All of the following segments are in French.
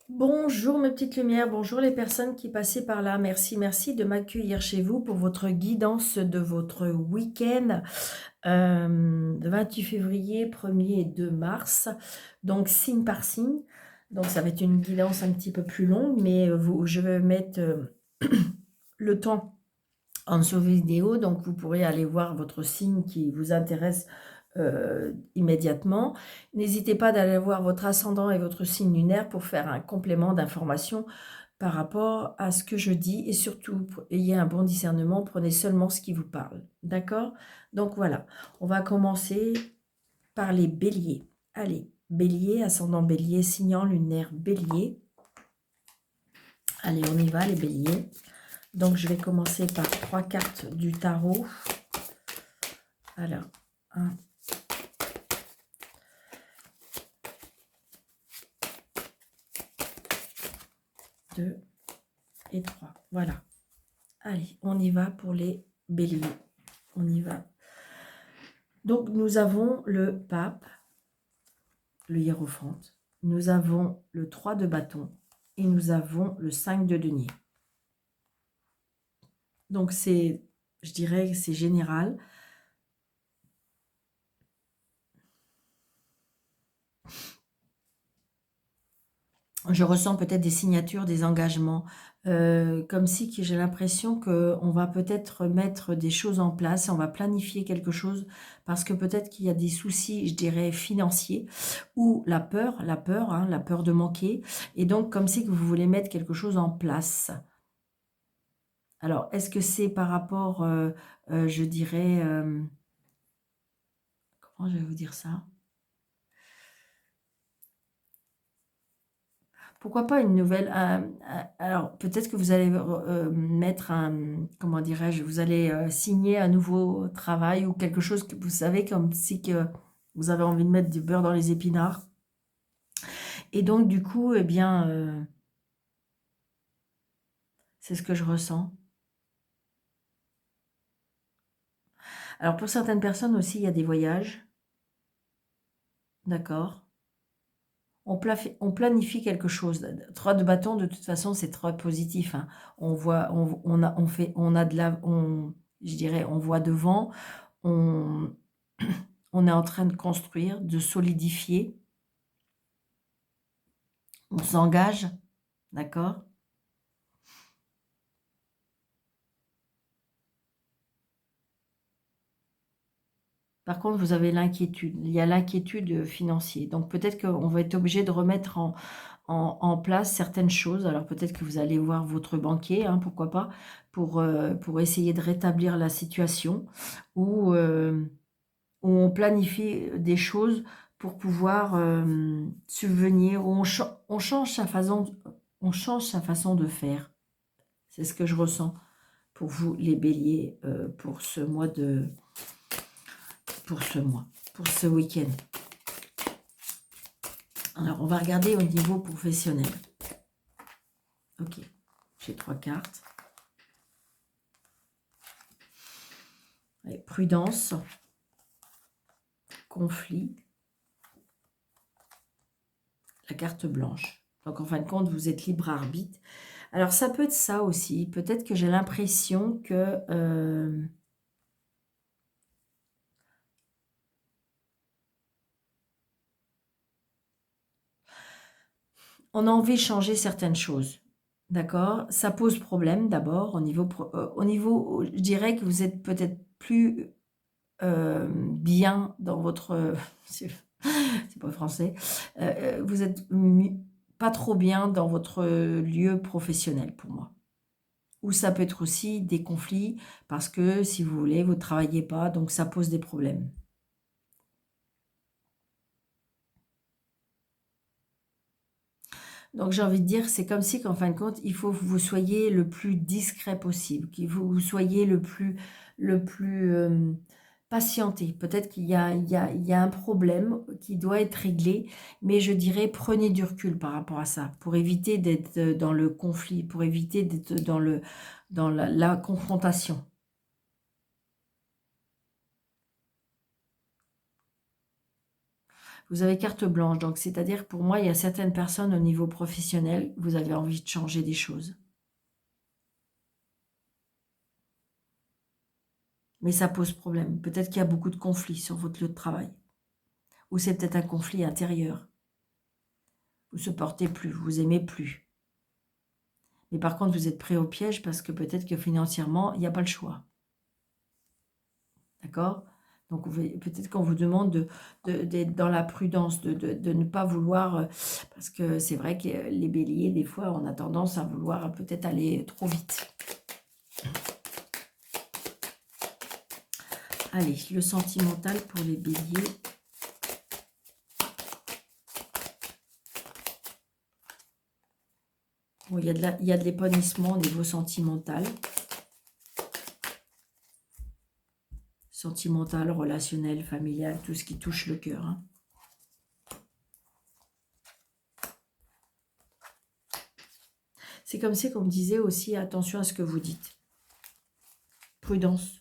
Bonjour mes petites lumières, bonjour les personnes qui passaient par là. Merci, merci de m'accueillir chez vous pour votre guidance de votre week-end de 28 février, 1er et 2 mars. Donc signe par signe. Donc ça va être une guidance un petit peu plus longue, mais je vais mettre le temps en dessous vidéo, donc vous pourrez aller voir votre signe qui vous intéresse immédiatement. N'hésitez pas d'aller voir votre ascendant et votre signe lunaire pour faire un complément d'information par rapport à ce que je dis, et surtout, ayez un bon discernement, prenez seulement ce qui vous parle. D'accord? Donc voilà, on va commencer par les béliers. Allez, bélier, ascendant bélier, signe lunaire bélier. Allez, on y va les béliers. Donc je vais commencer par 3 cartes du tarot. Alors, 1, 2 et 3. Voilà. Allez, on y va pour les béliers. On y va. Donc, nous avons le pape, le hiérophante. Nous avons le 3 de bâton et nous avons le 5 de denier. Donc, c'est, je dirais, c'est général. Je ressens peut-être des signatures, des engagements, comme si j'ai l'impression qu'on va peut-être mettre des choses en place, on va planifier quelque chose, parce que peut-être qu'il y a des soucis, je dirais, financiers, ou la peur, hein, la peur de manquer, et donc comme si que vous voulez mettre quelque chose en place. Alors, est-ce que c'est par rapport, je dirais, comment je vais vous dire ça? Pourquoi pas une nouvelle, alors peut-être que vous allez mettre un, comment dirais-je, vous allez signer un nouveau travail ou quelque chose que vous savez, comme si que vous avez envie de mettre du beurre dans les épinards. Et donc du coup, eh bien, c'est ce que je ressens. Alors pour certaines personnes aussi, il y a des voyages. D'accord. On planifie quelque chose. 3 de bâton, de toute façon, c'est très positif, hein. On voit, on a de la, je dirais, on voit devant, on, on est en train de construire, de solidifier, on s'engage, d'accord? Par contre, vous avez l'inquiétude, il y a l'inquiétude financière. Donc peut-être qu'on va être obligé de remettre en place certaines choses. Alors peut-être que vous allez voir votre banquier, hein, pourquoi pas, pour essayer de rétablir la situation, ou on planifie des choses pour pouvoir subvenir, ou on change sa façon de faire. C'est ce que je ressens pour vous, les béliers, pour ce mois pour ce week-end. Alors, on va regarder au niveau professionnel. Ok, j'ai 3 cartes. Allez, prudence, conflit, la carte blanche. Donc, en fin de compte, vous êtes libre arbitre. Alors, ça peut être ça aussi. Peut-être que j'ai l'impression que on a envie de changer certaines choses. D'accord? Ça pose problème d'abord au niveau, je dirais que vous êtes peut-être plus bien dans votre... c'est pas français. Vous êtes pas trop bien dans votre lieu professionnel pour moi. Ou ça peut être aussi des conflits parce que, si vous voulez, vous ne travaillez pas, donc ça pose des problèmes. Donc j'ai envie de dire, c'est comme si qu'en fin de compte, il faut que vous soyez le plus discret possible, que vous soyez le plus patienté. Peut-être qu'il y a, il y a un problème qui doit être réglé, mais je dirais prenez du recul par rapport à ça, pour éviter d'être dans le conflit, pour éviter d'être dans la confrontation. Vous avez carte blanche, donc c'est-à-dire pour moi, il y a certaines personnes au niveau professionnel, vous avez envie de changer des choses. Mais ça pose problème. Peut-être qu'il y a beaucoup de conflits sur votre lieu de travail. Ou c'est peut-être un conflit intérieur. Vous ne supportez plus, vous vous aimez plus. Mais par contre, vous êtes pris au piège parce que peut-être que financièrement, il n'y a pas le choix. D'accord? Donc peut-être qu'on vous demande d'être dans la prudence, de ne pas vouloir, parce que c'est vrai que les béliers, des fois, on a tendance à vouloir peut-être aller trop vite. Allez, le sentimental pour les béliers. Bon, il y a de l'épanouissement au niveau sentimental. Sentimental, relationnel, familial, tout ce qui touche le cœur. Hein. C'est comme si qu'on me disait aussi, attention à ce que vous dites. Prudence.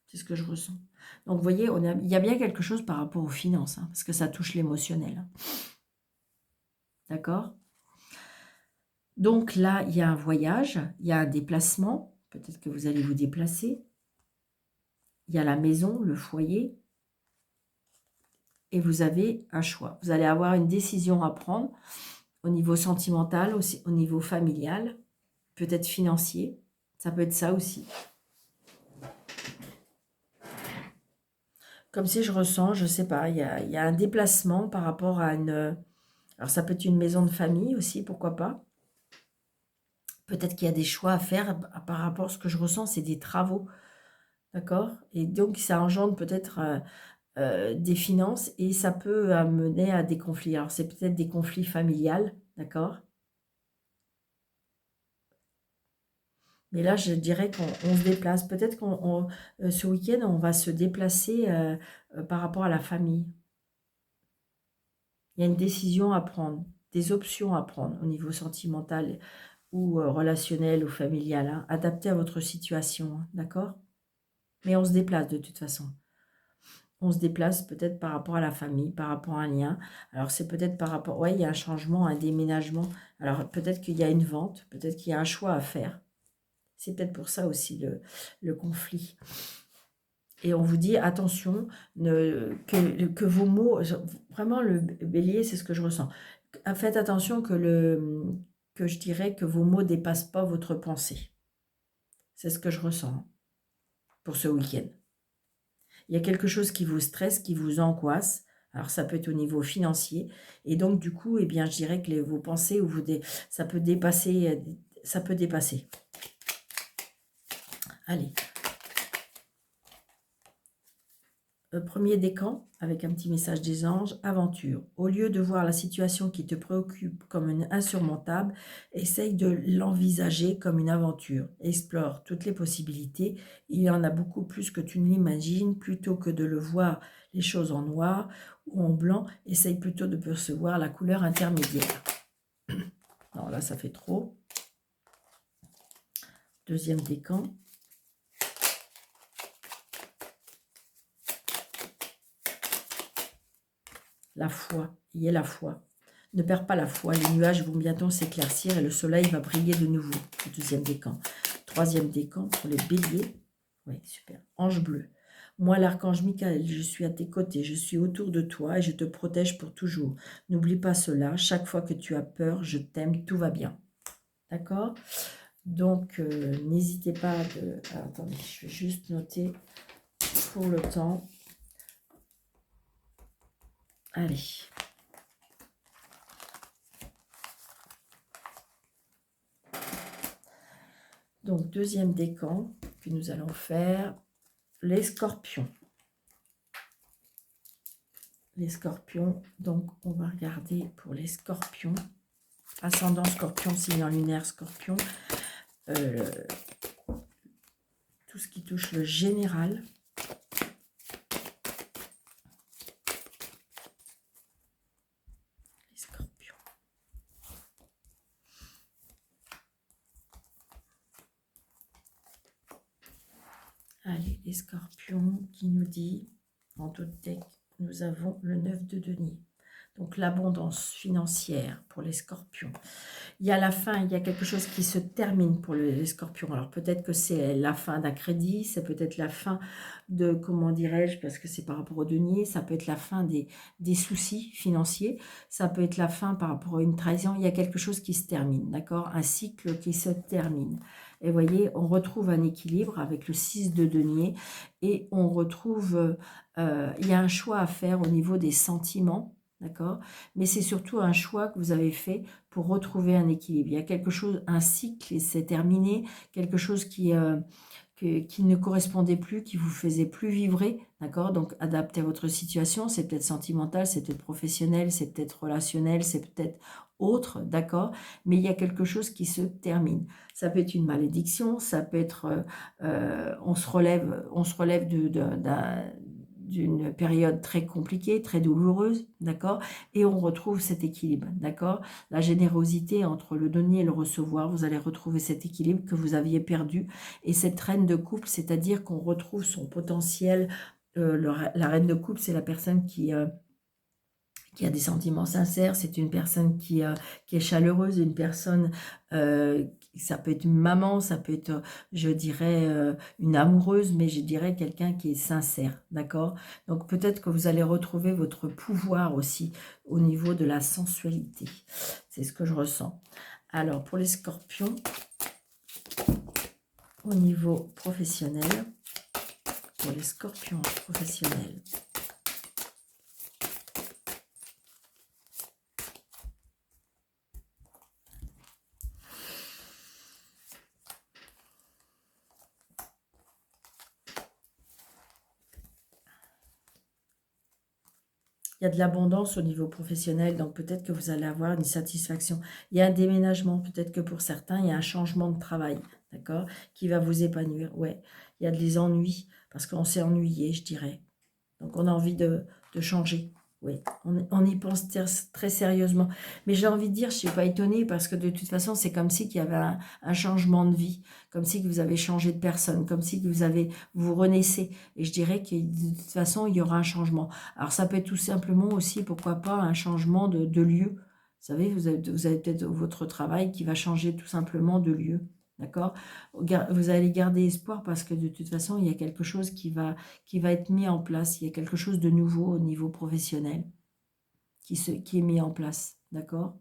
C'est ce que je ressens. Donc, vous voyez, il y a bien quelque chose par rapport aux finances, hein, parce que ça touche l'émotionnel. Hein. D'accord? Donc là, il y a un voyage, il y a un déplacement. Peut-être que vous allez vous déplacer. Il y a la maison, le foyer. Et vous avez un choix. Vous allez avoir une décision à prendre au niveau sentimental, aussi, au niveau familial, peut-être financier. Ça peut être ça aussi. Comme si je ressens, je ne sais pas, il y a un déplacement par rapport à une... Alors ça peut être une maison de famille aussi, pourquoi pas. Peut-être qu'il y a des choix à faire par rapport à ce que je ressens, c'est des travaux. D'accord? Et donc ça engendre peut-être des finances et ça peut amener à des conflits. Alors c'est peut-être des conflits familiales, d'accord? Mais là, je dirais qu'on se déplace. Peut-être qu'on ce week-end, on va se déplacer par rapport à la famille. Il y a une décision à prendre, des options à prendre au niveau sentimental ou relationnel ou familial, hein, adapté à votre situation, hein, d'accord? Mais on se déplace de toute façon. On se déplace peut-être par rapport à la famille, par rapport à un lien. Alors, c'est peut-être par rapport... Oui, il y a un changement, un déménagement. Alors, peut-être qu'il y a une vente, peut-être qu'il y a un choix à faire. C'est peut-être pour ça aussi le conflit. Et on vous dit, attention, que vos mots... Vraiment, le bélier, c'est ce que je ressens. Faites attention que je dirais que vos mots ne dépassent pas votre pensée. C'est ce que je ressens pour ce week-end. Il y a quelque chose qui vous stresse, qui vous angoisse. Alors, ça peut être au niveau financier. Et donc, du coup, eh bien, je dirais que vos pensées, ça peut dépasser. Ça peut dépasser. Allez. Premier décan, avec un petit message des anges. Aventure. Au lieu de voir la situation qui te préoccupe comme une insurmontable, essaye de l'envisager comme une aventure. Explore toutes les possibilités. Il y en a beaucoup plus que tu ne l'imagines. Plutôt que de le voir les choses en noir ou en blanc, essaye plutôt de percevoir la couleur intermédiaire. Non, là, ça fait trop. Deuxième décan. La foi, y est la foi. Ne perds pas la foi, les nuages vont bientôt s'éclaircir et le soleil va briller de nouveau. Le deuxième décan. Troisième décan pour les béliers. Oui, super. Ange bleu. Moi, l'archange Michael, je suis à tes côtés, je suis autour de toi et je te protège pour toujours. N'oublie pas cela, chaque fois que tu as peur, je t'aime, tout va bien. D'accord? Donc, n'hésitez pas de... Alors, attendez, je vais juste noter pour le temps. Allez. Donc, deuxième décan que nous allons faire, les scorpions. Les scorpions, donc on va regarder pour les scorpions. Ascendant scorpion, signe lunaire scorpion. Tout ce qui touche le général. Les scorpions. Allez, les scorpions qui nous dit, en toute nous avons le 9 de denier. Donc l'abondance financière pour les scorpions. Il y a la fin, il y a quelque chose qui se termine pour les scorpions. Alors peut-être que c'est la fin d'un crédit, c'est peut-être la fin de, comment dirais-je, parce que c'est par rapport au denier, ça peut être la fin des soucis financiers, ça peut être la fin par rapport à une trahison, il y a quelque chose qui se termine, d'accord? Un cycle qui se termine. Et vous voyez, on retrouve un équilibre avec le 6 de denier et on retrouve, il y a un choix à faire au niveau des sentiments, d'accord? Mais c'est surtout un choix que vous avez fait pour retrouver un équilibre. Il y a quelque chose, un cycle, et c'est terminé, quelque chose qui ne correspondait plus, qui vous faisait plus vibrer, d'accord? Donc, adaptez à votre situation, c'est peut-être sentimental, c'est peut-être professionnel, c'est peut-être relationnel, c'est peut-être autre, d'accord? Mais il y a quelque chose qui se termine. Ça peut être une malédiction, ça peut être, on se relève d'une période très compliquée, très douloureuse, d'accord? Et on retrouve cet équilibre, d'accord? La générosité entre le donner et le recevoir, vous allez retrouver cet équilibre que vous aviez perdu. Et cette reine de coupe, c'est-à-dire qu'on retrouve son potentiel. La reine de coupe, c'est la personne qui a des sentiments sincères, c'est une personne qui est chaleureuse, une personne, ça peut être une maman, ça peut être, je dirais, une amoureuse, mais je dirais quelqu'un qui est sincère, d'accord? Donc peut-être que vous allez retrouver votre pouvoir aussi au niveau de la sensualité. C'est ce que je ressens. Alors pour les scorpions, au niveau professionnel, pour les scorpions professionnels, il y a de l'abondance au niveau professionnel, donc peut-être que vous allez avoir une satisfaction. Il y a un déménagement, peut-être que pour certains, il y a un changement de travail, d'accord, qui va vous épanouir. Ouais, il y a des ennuis, parce qu'on s'est ennuyé, je dirais. Donc on a envie de changer. Oui, on y pense très sérieusement. Mais j'ai envie de dire, je ne suis pas étonnée parce que de toute façon, c'est comme si qu'il y avait un changement de vie, comme si que vous avez changé de personne, comme si que vous renaissez. Et je dirais que de toute façon, il y aura un changement. Alors ça peut être tout simplement aussi, pourquoi pas, un changement de lieu. Vous savez, vous avez peut-être votre travail qui va changer tout simplement de lieu. D'accord? Vous allez garder espoir parce que de toute façon, il y a quelque chose qui va être mis en place. Il y a quelque chose de nouveau au niveau professionnel qui est mis en place. D'accord?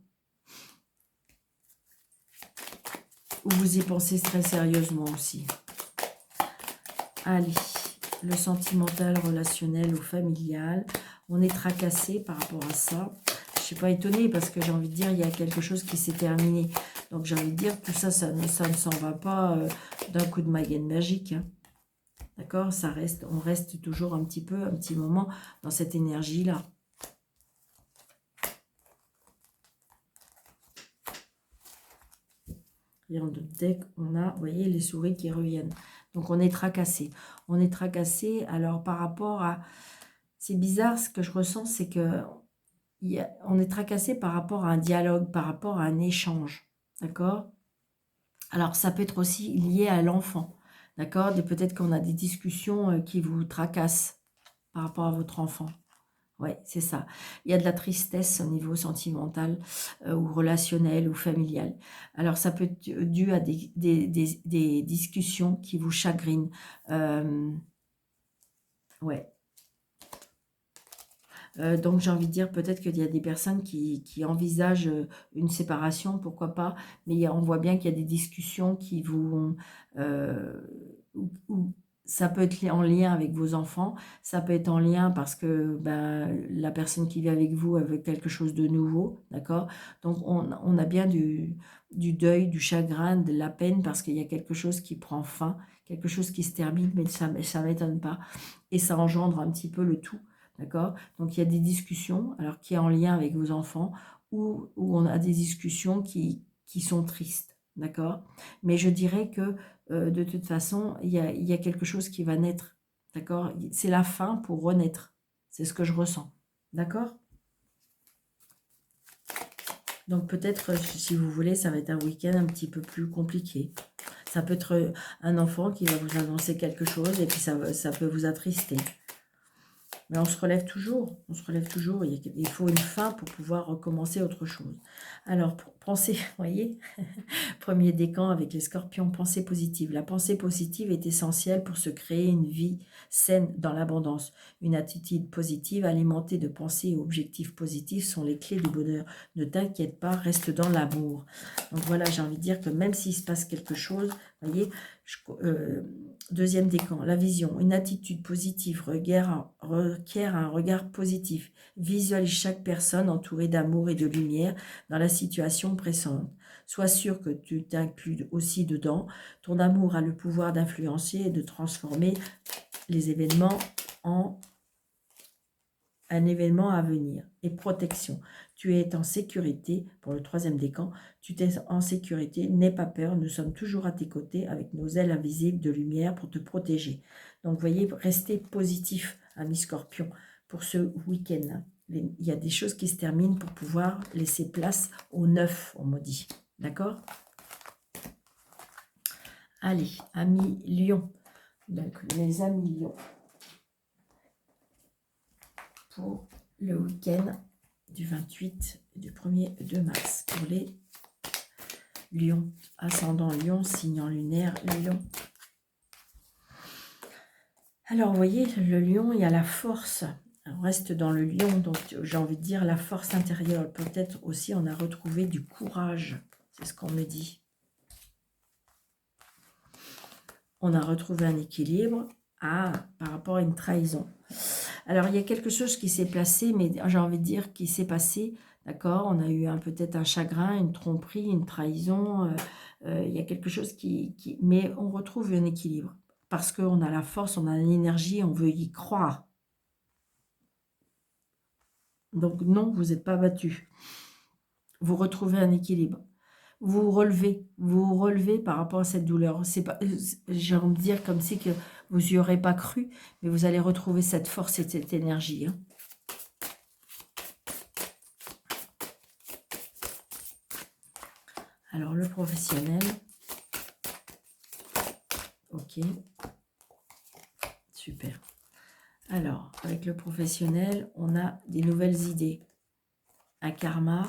Ou vous y pensez très sérieusement aussi. Allez, le sentimental, relationnel ou familial. On est tracassé par rapport à ça. Je ne suis pas étonnée parce que j'ai envie de dire, il y a quelque chose qui s'est terminé. Donc j'ai envie de dire, tout ça, ça ne s'en va pas d'un coup de baguette magique. Hein. D'accord? On reste toujours un petit moment dans cette énergie-là. Et dès qu'on a, vous voyez, les souris qui reviennent. Donc on est tracassé. On est tracassé. Alors par rapport à... C'est bizarre, ce que je ressens, c'est que on est tracassé par rapport à un dialogue, par rapport à un échange. D'accord? Alors ça peut être aussi lié à l'enfant. D'accord? Peut-être qu'on a des discussions qui vous tracassent par rapport à votre enfant. Oui, c'est ça. Il y a de la tristesse au niveau sentimental ou relationnel ou familial. Alors, ça peut être dû à des discussions qui vous chagrinent. Ouais. Donc, j'ai envie de dire peut-être qu'il y a des personnes qui envisagent une séparation, pourquoi pas. Mais on voit bien qu'il y a des discussions qui vous... où ça peut être en lien avec vos enfants, ça peut être en lien parce que la personne qui vit avec vous avait quelque chose de nouveau, d'accord? Donc, on a bien du deuil, du chagrin, de la peine parce qu'il y a quelque chose qui prend fin, quelque chose qui se termine, mais ça ne m'étonne pas. Et ça engendre un petit peu le tout, d'accord? Donc, il y a des discussions, alors qui est en lien avec vos enfants, où on a des discussions qui sont tristes, d'accord? Mais je dirais que de toute façon, il y a quelque chose qui va naître, d'accord? C'est la fin pour renaître. C'est ce que je ressens, d'accord? Donc peut-être, si vous voulez, ça va être un week-end un petit peu plus compliqué. Ça peut être un enfant qui va vous annoncer quelque chose et puis ça peut vous attrister. Mais on se relève toujours, il faut une fin pour pouvoir recommencer autre chose. Alors, pensez, vous voyez, premier décan avec les scorpions, pensée positive. La pensée positive est essentielle pour se créer une vie saine dans l'abondance. Une attitude positive alimentée de pensées et objectifs positifs sont les clés du bonheur. Ne t'inquiète pas, reste dans l'amour. Donc voilà, j'ai envie de dire que même s'il se passe quelque chose, vous voyez, deuxième décan, la vision. Une attitude positive requiert un regard positif. Visualise chaque personne entourée d'amour et de lumière dans la situation présente. Sois sûr que tu t'inclus aussi dedans. Ton amour a le pouvoir d'influencer et de transformer les événements en un événement à venir. Et protection. Tu es en sécurité, pour le troisième décan, tu es en sécurité, n'aie pas peur, nous sommes toujours à tes côtés avec nos ailes invisibles de lumière pour te protéger. Donc, vous voyez, restez positif, ami Scorpion, pour ce week-end. Il y a des choses qui se terminent pour pouvoir laisser place au neuf, on me dit. D'accord? Allez, amis Lion. Donc, les amis Lion. Pour le week-end du 28 et du 1er et 2 mars. Pour les Lions, ascendant Lion, signe lunaire Lion. Alors, vous voyez, le Lion, il y a la force. On reste dans le Lion, donc j'ai envie de dire la force intérieure. Peut-être aussi, on a retrouvé du courage. C'est ce qu'on me dit. On a retrouvé un équilibre par rapport à une trahison. Alors, il y a quelque chose qui s'est placé, mais j'ai envie de dire qui s'est passé, d'accord? On a eu peut-être un chagrin, une tromperie, une trahison. Il y a quelque chose mais on retrouve un équilibre. Parce qu'on a la force, on a l'énergie, on veut y croire. Donc non, vous n'êtes pas battu. Vous retrouvez un équilibre. Vous vous relevez par rapport à cette douleur. C'est pas, j'ai envie de dire comme si que vous n'y aurez pas cru, mais vous allez retrouver cette force et cette énergie. Hein. Alors, le professionnel. Ok. Super. Alors, avec le professionnel, on a des nouvelles idées. Un karma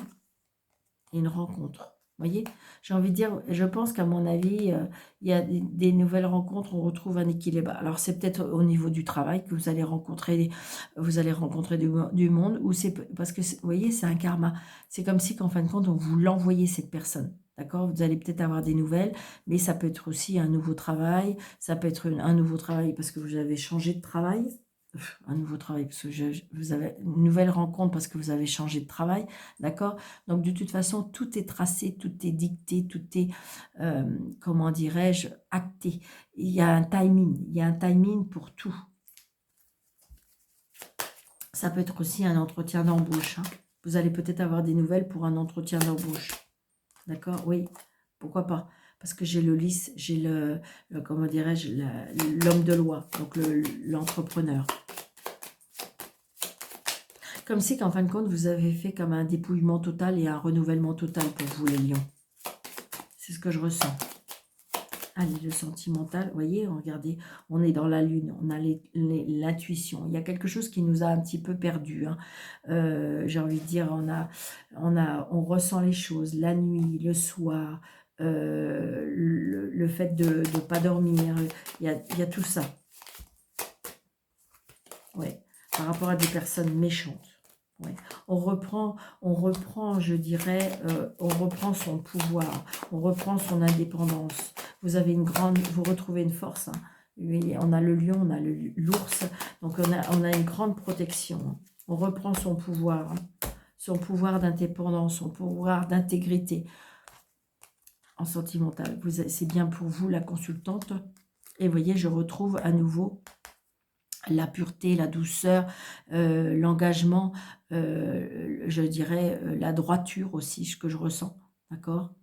et une rencontre. Vous voyez, j'ai envie de dire, je pense qu'à mon avis, il y a des nouvelles rencontres, on retrouve un équilibre. Alors, c'est peut-être au niveau du travail que vous allez rencontrer du monde, ou c'est parce que, vous voyez, c'est un karma. C'est comme si qu'en fin de compte, on vous l'envoyait, cette personne. D'accord? Vous allez peut-être avoir des nouvelles, mais ça peut être aussi un nouveau travail. Ça peut être un nouveau travail parce que vous avez changé de travail. Un nouveau travail, parce que vous avez une nouvelle rencontre parce que vous avez changé de travail, d'accord? Donc, de toute façon, tout est tracé, tout est dicté, tout est, comment dirais-je, acté. Il y a un timing pour tout. Ça peut être aussi un entretien d'embauche. Hein. Vous allez peut-être avoir des nouvelles pour un entretien d'embauche. D'accord? Oui, pourquoi pas? Parce que j'ai le lys, j'ai comment dirais-je, l'homme de loi, donc l'entrepreneur. Comme si qu'en fin de compte, vous avez fait comme un dépouillement total et un renouvellement total pour vous, les lions. C'est ce que je ressens. Allez, le sentimental, vous voyez, regardez, on est dans la lune, on a l'intuition. Il y a quelque chose qui nous a un petit peu perdu. Hein. J'ai envie de dire, on ressent les choses, la nuit, le soir, le fait de ne pas dormir, il y a tout ça. Ouais, par rapport à des personnes méchantes. Ouais. On reprend, je dirais, on reprend son pouvoir, on reprend son indépendance. Vous avez vous retrouvez une force. Hein. On a le lion, on a l'ours, donc on a une grande protection. Hein. On reprend son pouvoir d'indépendance, son pouvoir d'intégrité en sentimental. C'est bien pour vous, la consultante. Et vous voyez, je retrouve à nouveau la pureté, la douceur, l'engagement, je dirais la droiture aussi, ce que je ressens, d'accord?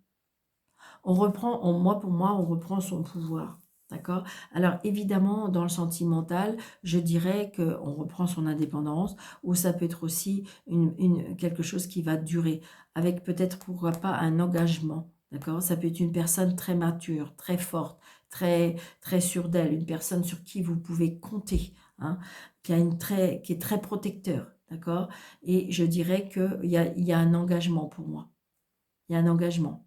On reprend, pour moi, on reprend son pouvoir, d'accord? Alors évidemment, dans le sentimental, je dirais qu'on reprend son indépendance, ou ça peut être aussi quelque chose qui va durer, avec peut-être, pourquoi pas, un engagement, d'accord? Ça peut être une personne très mature, très forte, très, très sûre d'elle, une personne sur qui vous pouvez compter. hein, qui est très protecteur, d'accord? Et je dirais qu'il y a un engagement pour moi. Il y a un engagement.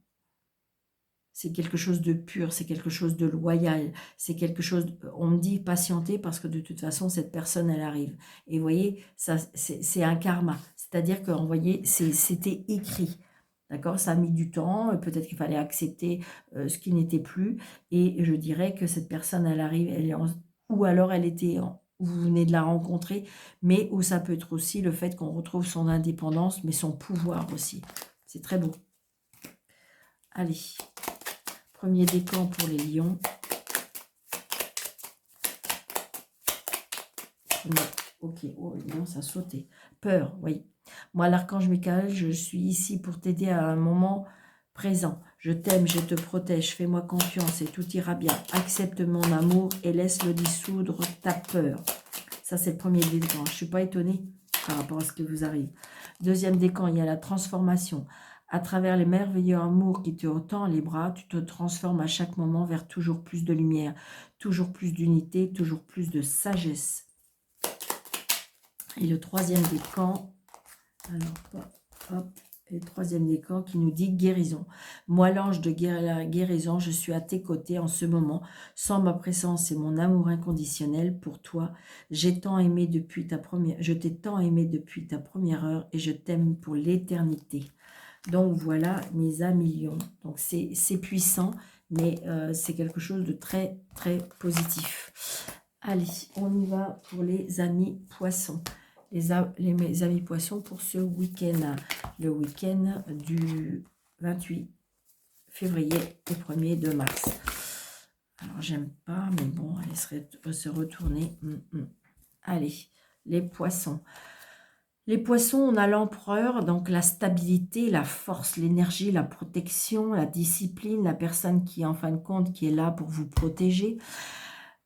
C'est quelque chose de pur, c'est quelque chose de loyal, c'est quelque chose on me dit patienter parce que de toute façon cette personne elle arrive et vous voyez ça c'est un karma. C'est-à-dire que vous voyez c'était écrit. D'accord? Ça a mis du temps, peut-être qu'il fallait accepter, ce qui n'était plus et je dirais que cette personne elle arrive, elle est en ou alors elle était en vous venez de la rencontrer, mais où ça peut être aussi le fait qu'on retrouve son indépendance, mais son pouvoir aussi. C'est très beau. Allez. Premier décan pour les lions. Ok, oh, non, ça a sauté. Peur, oui. Moi, l'archange Michael, je suis ici pour t'aider à un moment présent. Je t'aime, je te protège, fais-moi confiance et tout ira bien. Accepte mon amour et laisse-le dissoudre ta peur. Ça, c'est le premier décan. Je ne suis pas étonnée par rapport à ce qui vous arrive. Deuxième décan, il y a la transformation. À travers les merveilleux amours qui te tend les bras, tu te transformes à chaque moment vers toujours plus de lumière, toujours plus d'unité, toujours plus de sagesse. Et le troisième décan, alors, hop, et le troisième décan qui nous dit guérison. Moi, l'ange de la guérison, je suis à tes côtés en ce moment. Sans ma présence et mon amour inconditionnel pour toi, je t'ai tant aimé depuis ta première heure et je t'aime pour l'éternité. Donc voilà mes amis lions. Donc c'est puissant, mais c'est quelque chose de très très positif. Allez, on y va pour les amis poissons. Mes amis poissons pour ce week-end. Le week-end du 28 février au 1er de mars. Alors j'aime pas, mais bon, allez se retourner. Allez, les poissons. Les poissons, on a l'empereur, donc la stabilité, la force, l'énergie, la protection, la discipline, la personne qui, en fin de compte, qui est là pour vous protéger.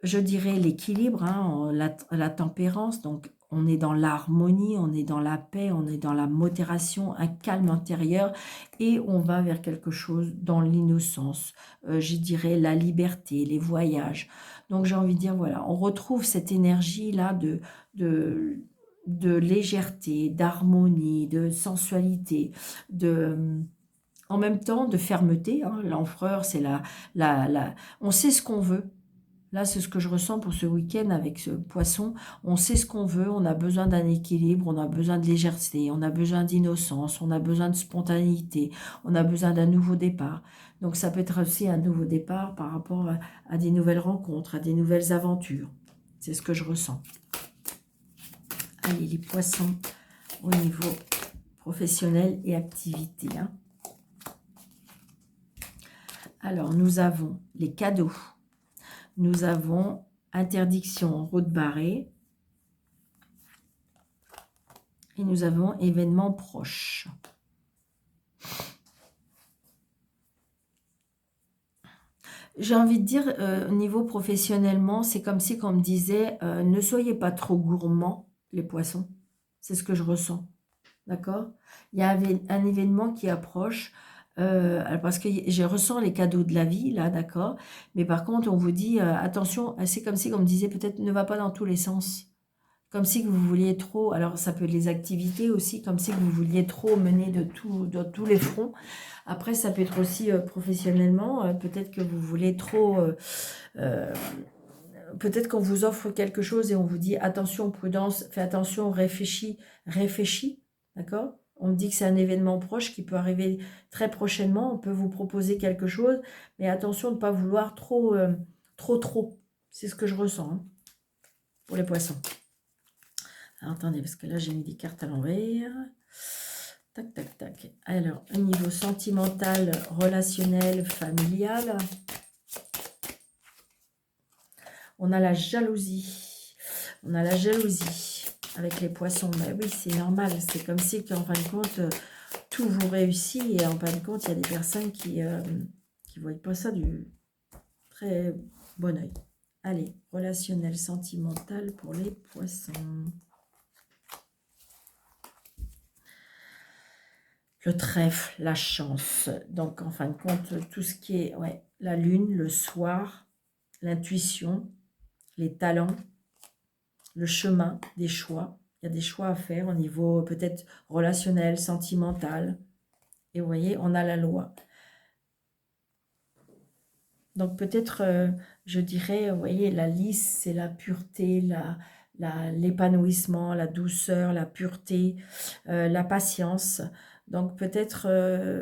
Je dirais l'équilibre, hein, la tempérance, donc on est dans l'harmonie, on est dans la paix, on est dans la modération, un calme intérieur et on va vers quelque chose dans l'innocence. Je dirais la liberté, les voyages. Donc j'ai envie de dire, voilà, on retrouve cette énergie-là de légèreté, d'harmonie, de sensualité, en même temps de fermeté. Hein. L'empereur, c'est on sait ce qu'on veut. Là, c'est ce que je ressens pour ce week-end avec ce poisson. On sait ce qu'on veut, on a besoin d'un équilibre, on a besoin de légèreté, on a besoin d'innocence, on a besoin de spontanéité, on a besoin d'un nouveau départ. Donc ça peut être aussi un nouveau départ par rapport à des nouvelles rencontres, à des nouvelles aventures. C'est ce que je ressens. Allez, les poissons au niveau professionnel et activité. Hein. Alors, nous avons les cadeaux. Nous avons interdiction en route barrée. Et nous avons événements proches. J'ai envie de dire, au niveau professionnellement, c'est comme si on me disait, ne soyez pas trop gourmands, les poissons. C'est ce que je ressens. D'accord? Il y a un événement qui approche, parce que je ressens les cadeaux de la vie, là, d'accord? Mais par contre, on vous dit, attention, c'est comme si on me disait peut-être ne va pas dans tous les sens. Comme si vous vouliez trop, alors ça peut être les activités aussi, comme si vous vouliez trop mener de tous les fronts. Après, ça peut être aussi professionnellement, peut-être que vous voulez trop... peut-être qu'on vous offre quelque chose et on vous dit attention, prudence, fais attention, réfléchis, d'accord? On me dit que c'est un événement proche qui peut arriver très prochainement, on peut vous proposer quelque chose, mais attention de ne pas vouloir trop. C'est ce que je ressens hein, pour les poissons. Alors, attendez, parce que là, j'ai mis des cartes à l'envers. Tac, tac, tac. Alors, au niveau sentimental, relationnel, familial, on a la jalousie. On a la jalousie avec les poissons. Mais oui, c'est normal. C'est comme si, en fin de compte, tout vous réussit. Et en fin de compte, il y a des personnes qui ne voient pas ça du très bon oeil. Allez, relationnel, sentimental pour les poissons. Le trèfle, la chance. Donc, en fin de compte, tout ce qui est la lune, le soir, l'intuition, les talents, le chemin des choix. Il y a des choix à faire au niveau peut-être relationnel, sentimental. Et vous voyez, on a la loi. Donc peut-être, je dirais, vous voyez, la lys, c'est la pureté, l'épanouissement, la douceur, la pureté, la patience. Donc peut-être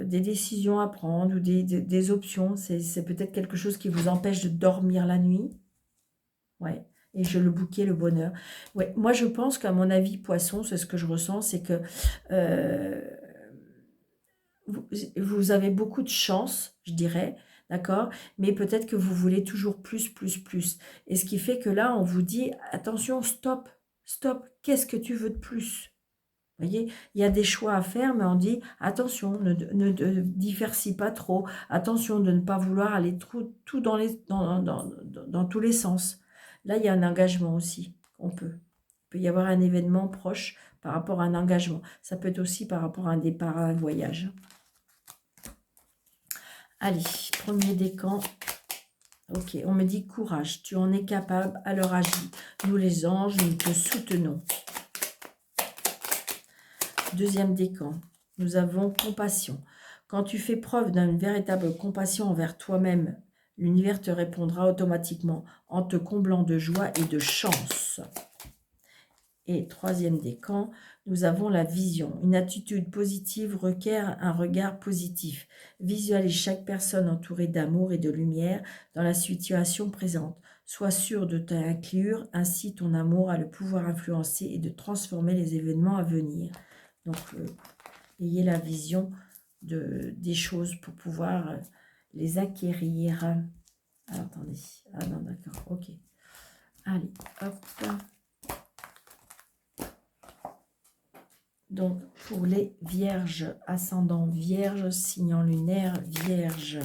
des décisions à prendre ou des options. C'est peut-être quelque chose qui vous empêche de dormir la nuit. Ouais. Et je le bouquet, le bonheur. Ouais. Moi, je pense qu'à mon avis, poisson, c'est ce que je ressens, c'est que euh, vous avez beaucoup de chance, je dirais, d'accord? Mais peut-être que vous voulez toujours plus, plus, plus. Et ce qui fait que là, on vous dit, attention, stop, stop, qu'est-ce que tu veux de plus? Vous voyez, il y a des choix à faire, mais on dit, attention, ne diversifie pas trop, attention de ne pas vouloir aller tout dans tous les sens. Là, il y a un engagement aussi, on peut. Il peut y avoir un événement proche par rapport à un engagement. Ça peut être aussi par rapport à un départ, à un voyage. Allez, premier décan. Ok, on me dit courage, tu en es capable, alors agis. Nous les anges, nous te soutenons. Deuxième décan, nous avons compassion. Quand tu fais preuve d'une véritable compassion envers toi-même, l'univers te répondra automatiquement en te comblant de joie et de chance. Et troisième décan, nous avons la vision. Une attitude positive requiert un regard positif. Visualise chaque personne entourée d'amour et de lumière dans la situation présente. Sois sûr de t'inclure, ainsi ton amour a le pouvoir d'influencer et de transformer les événements à venir. Donc, ayez la vision des choses pour pouvoir les acquérir. Ah, attendez. Ah non, d'accord. Ok. Allez, hop. Donc, pour les vierges, ascendant vierge, signe lunaire vierge.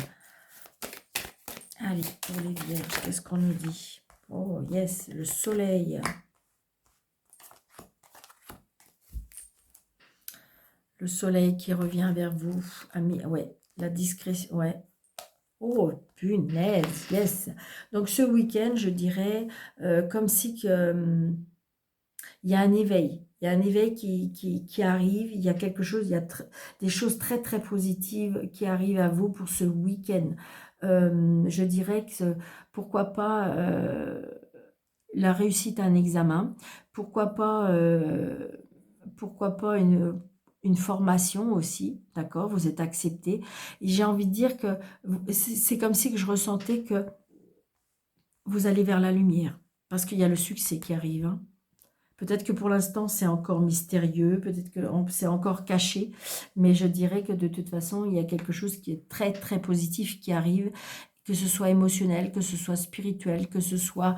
Allez, pour les vierges, qu'est-ce qu'on nous dit? Oh, yes, le soleil. Le soleil qui revient vers vous. Ouais, la discrétion, ouais. Oh, punaise, yes. Donc, ce week-end, je dirais, comme si que... il y a un éveil. Il y a un éveil qui arrive. Il y a quelque chose, il y a des choses très, très positives qui arrivent à vous pour ce week-end. Je dirais que pourquoi pas la réussite à un examen. Pourquoi pas une formation aussi. D'accord, vous êtes accepté. Et j'ai envie de dire que c'est comme si que je ressentais que vous allez vers la lumière. Parce qu'il y a le succès qui arrive, hein. Peut-être que pour l'instant, c'est encore mystérieux, peut-être que c'est encore caché, mais je dirais que de toute façon, il y a quelque chose qui est très, très positif qui arrive, que ce soit émotionnel, que ce soit spirituel, que ce soit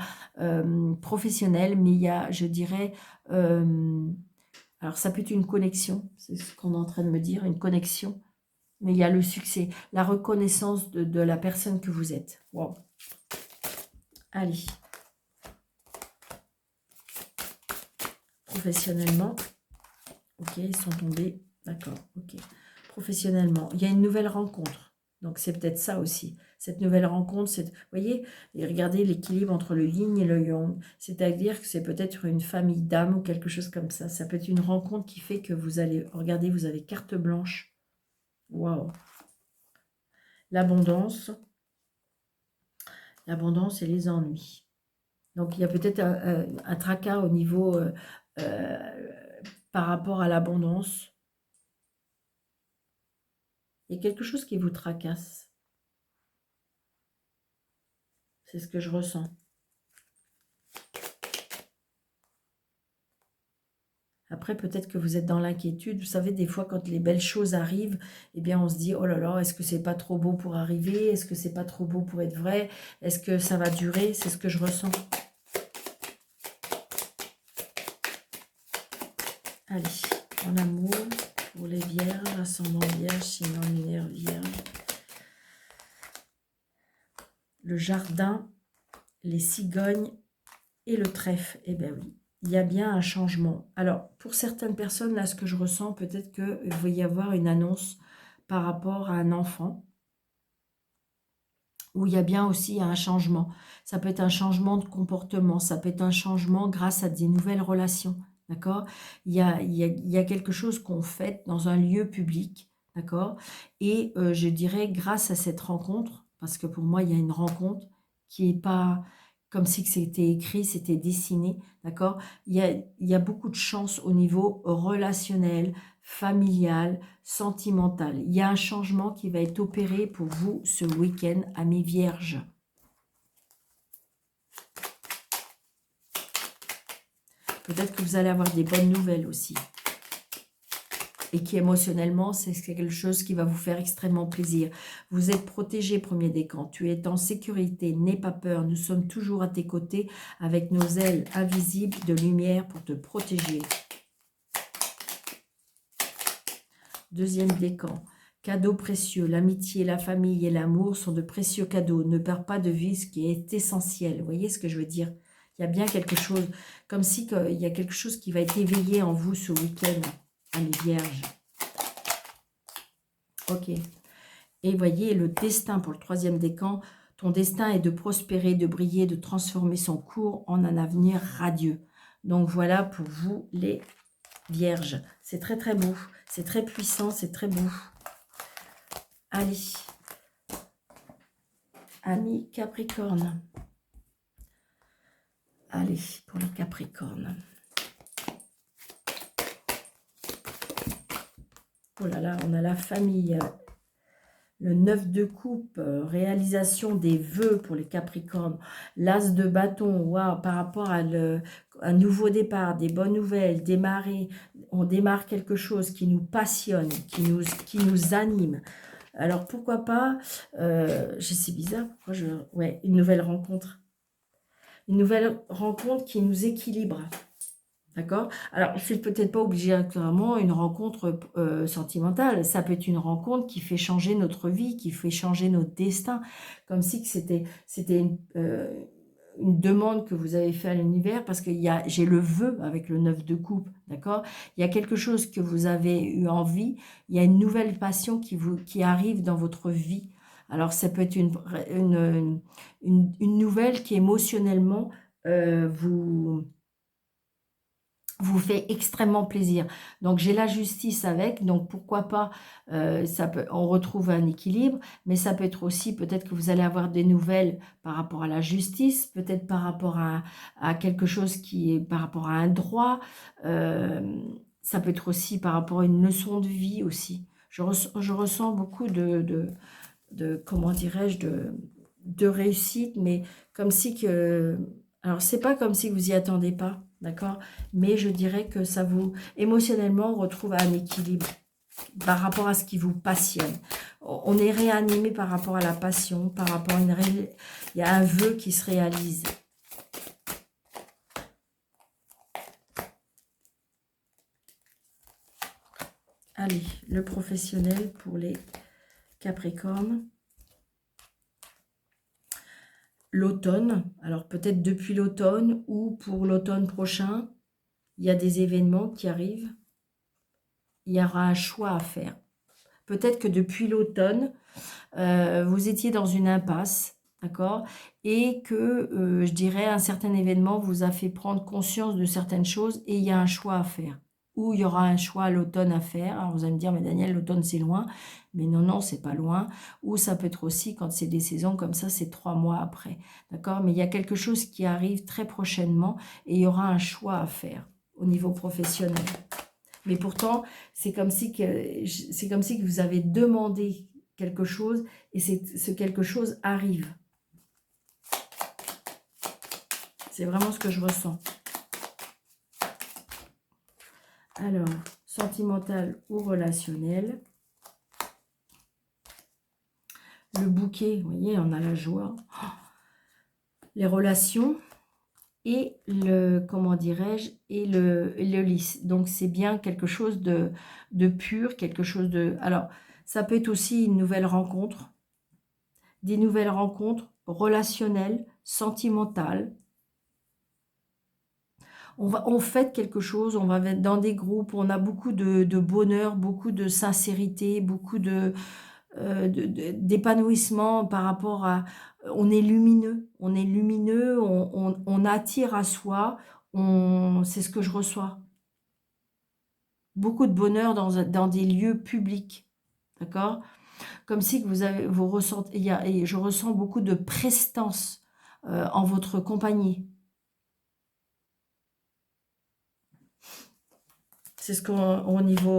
professionnel, mais il y a, je dirais, alors ça peut être une connexion, c'est ce qu'on est en train de me dire, une connexion, mais il y a le succès, la reconnaissance de la personne que vous êtes. Wow. Allez. Professionnellement, ok, ils sont tombés, d'accord, ok. Professionnellement, il y a une nouvelle rencontre, donc c'est peut-être ça aussi. Cette nouvelle rencontre, vous voyez, et regardez l'équilibre entre le yin et le yang, c'est-à-dire que c'est peut-être une famille d'âmes ou quelque chose comme ça. Ça peut être une rencontre qui fait que vous allez, regardez, vous avez carte blanche, waouh. L'abondance et les ennuis. Donc il y a peut-être un tracas au niveau par rapport à l'abondance. Il y a quelque chose qui vous tracasse. C'est ce que je ressens. Après, peut-être que vous êtes dans l'inquiétude. Vous savez, des fois, quand les belles choses arrivent, eh bien, on se dit, oh là là, est-ce que c'est pas trop beau pour arriver? Est-ce que c'est pas trop beau pour être vrai? Est-ce que ça va durer? C'est ce que je ressens. Allez, en amour, pour les vierges, ascendant vierge, signe lunaire vierge. Le jardin, les cigognes et le trèfle. Eh bien oui, il y a bien un changement. Alors, pour certaines personnes, là, ce que je ressens, peut-être qu'il va y avoir une annonce par rapport à un enfant. où il y a bien aussi un changement. Ça peut être un changement de comportement, ça peut être un changement grâce à des nouvelles relations, d'accord? Il y a quelque chose qu'on fait dans un lieu public, d'accord? Et je dirais grâce à cette rencontre, parce que pour moi, il y a une rencontre qui est pas comme si que c'était écrit, c'était dessiné, d'accord? Il y a beaucoup de chance au niveau relationnel, familial, sentimentale. Il y a un changement qui va être opéré pour vous ce week-end, amis vierges. Peut-être que vous allez avoir des bonnes nouvelles aussi. Et qui émotionnellement, c'est quelque chose qui va vous faire extrêmement plaisir. Vous êtes protégé, premier décan. Tu es en sécurité, n'aie pas peur. Nous sommes toujours à tes côtés avec nos ailes invisibles de lumière pour te protéger. Deuxième décan. Cadeaux précieux, l'amitié, la famille et l'amour sont de précieux cadeaux. Ne perds pas de vue ce qui est essentiel. Vous voyez ce que je veux dire? Il y a bien quelque chose, comme si il y a quelque chose qui va être éveillé en vous ce week-end, amis vierges. Ok. Et voyez, le destin pour le troisième décan, ton destin est de prospérer, de briller, de transformer son cours en un avenir radieux. Donc voilà pour vous les vierges. C'est très très beau, c'est très puissant, c'est très beau. Allez, amis Capricorne. Allez, pour les Capricornes. Oh là là, on a la famille. Le 9 de coupe, réalisation des vœux pour les Capricornes. L'as de bâton, waouh, par rapport à un nouveau départ, des bonnes nouvelles, démarrer. On démarre quelque chose qui nous passionne, qui nous anime. Alors, pourquoi pas, c'est bizarre, ouais, une nouvelle rencontre. Une nouvelle rencontre qui nous équilibre. D'accord? Alors, c'est peut-être pas obligatoirement une rencontre sentimentale. Ça peut être une rencontre qui fait changer notre vie, qui fait changer notre destin. Comme si c'était une demande que vous avez fait à l'univers, parce que j'ai le vœu avec le 9 de coupe, d'accord? Il y a quelque chose que vous avez eu envie, il y a une nouvelle passion qui arrive dans votre vie. Alors, ça peut être une nouvelle qui émotionnellement vous fait extrêmement plaisir. Donc, j'ai la justice avec, donc pourquoi pas, on retrouve un équilibre, mais ça peut être aussi, peut-être que vous allez avoir des nouvelles par rapport à la justice, peut-être par rapport à quelque chose qui est par rapport à un droit, ça peut être aussi par rapport à une leçon de vie aussi. Je ressens beaucoup comment dirais-je, de réussite, mais comme si que... Alors, c'est pas comme si vous y attendez pas, d'accord? Mais je dirais que ça vous, émotionnellement, retrouve un équilibre par rapport à ce qui vous passionne. On est réanimé par rapport à la passion, par rapport à il y a un vœu qui se réalise. Allez, le professionnel pour les Capricornes. L'automne, alors peut-être depuis l'automne ou pour l'automne prochain, il y a des événements qui arrivent. Il y aura un choix à faire. Peut-être que depuis l'automne, vous étiez dans une impasse, d'accord? Et que, je dirais, un certain événement vous a fait prendre conscience de certaines choses et il y a un choix à faire. Ou il y aura un choix à l'automne à faire. Alors vous allez me dire, mais Daniel, l'automne c'est loin. Mais non, non, c'est pas loin. Ou ça peut être aussi, quand c'est des saisons comme ça, c'est 3 mois après. D'accord? Mais il y a quelque chose qui arrive très prochainement et il y aura un choix à faire au niveau professionnel. Mais pourtant, c'est comme si que vous avez demandé quelque chose et ce quelque chose arrive. C'est vraiment ce que je ressens. Alors, sentimental ou relationnel. Le bouquet, vous voyez, on a la joie. Les relations et comment dirais-je, et le lys. Donc, c'est bien quelque chose de pur, quelque chose de... Alors, ça peut être aussi une nouvelle rencontre, des nouvelles rencontres relationnelles, sentimentales. On fête quelque chose, on va être dans des groupes, on a beaucoup de bonheur, beaucoup de sincérité, beaucoup de... d'épanouissement par rapport à... On est lumineux, on attire à soi, c'est ce que je reçois. Beaucoup de bonheur dans des lieux publics, d'accord? Comme si que vous ressentez, et je ressens beaucoup de prestance en votre compagnie. C'est ce qu'au niveau,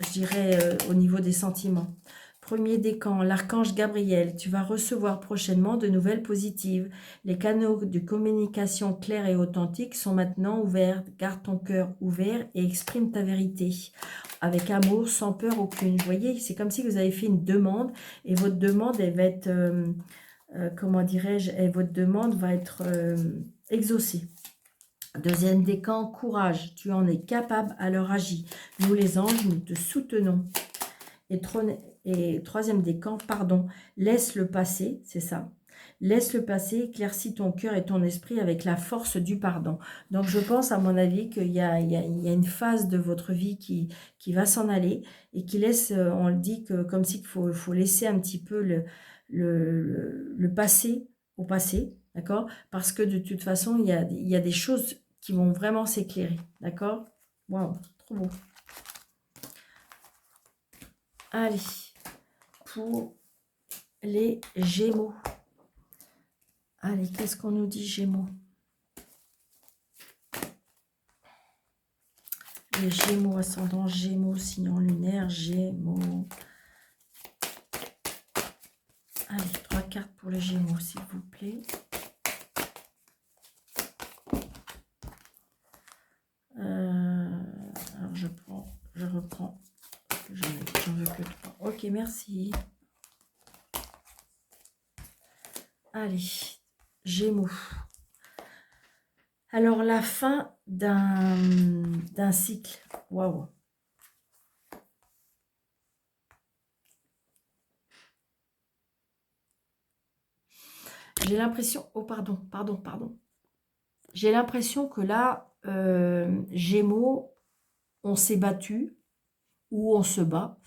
je dirais, au niveau des sentiments. Premier décan, l'archange Gabriel, tu vas recevoir prochainement de nouvelles positives. Les canaux de communication clairs et authentiques sont maintenant ouverts. Garde ton cœur ouvert et exprime ta vérité avec amour, sans peur aucune. Vous voyez, c'est comme si vous avez fait une demande et votre demande, elle va être, comment dirais-je, votre demande va être exaucée. Deuxième décan, courage, tu en es capable, alors agis. Nous les anges, nous te soutenons. Et troisième décan, pardon, laisse le passé, c'est ça. Laisse le passé, éclaircis ton cœur et ton esprit avec la force du pardon. Donc je pense, à mon avis, qu'il y a une phase de votre vie qui va s'en aller et qui laisse, on le dit que comme si il faut laisser un petit peu le passé au passé, d'accord? Parce que de toute façon, il y a des choses qui vont vraiment s'éclairer, d'accord? Waouh, trop beau. Allez, pour les Gémeaux. Allez, qu'est-ce qu'on nous dit, Gémeaux? Les Gémeaux, ascendant Gémeaux, signe lunaire, Gémeaux. Allez, 3 cartes pour les Gémeaux, s'il vous plaît. Alors, je reprends. J'en veux que 3. Ok, merci. Allez, Gémeaux. Alors, la fin d'un cycle. Waouh. J'ai l'impression... Oh, pardon. J'ai l'impression que là, Gémeaux, on s'est battu, ou on se bat.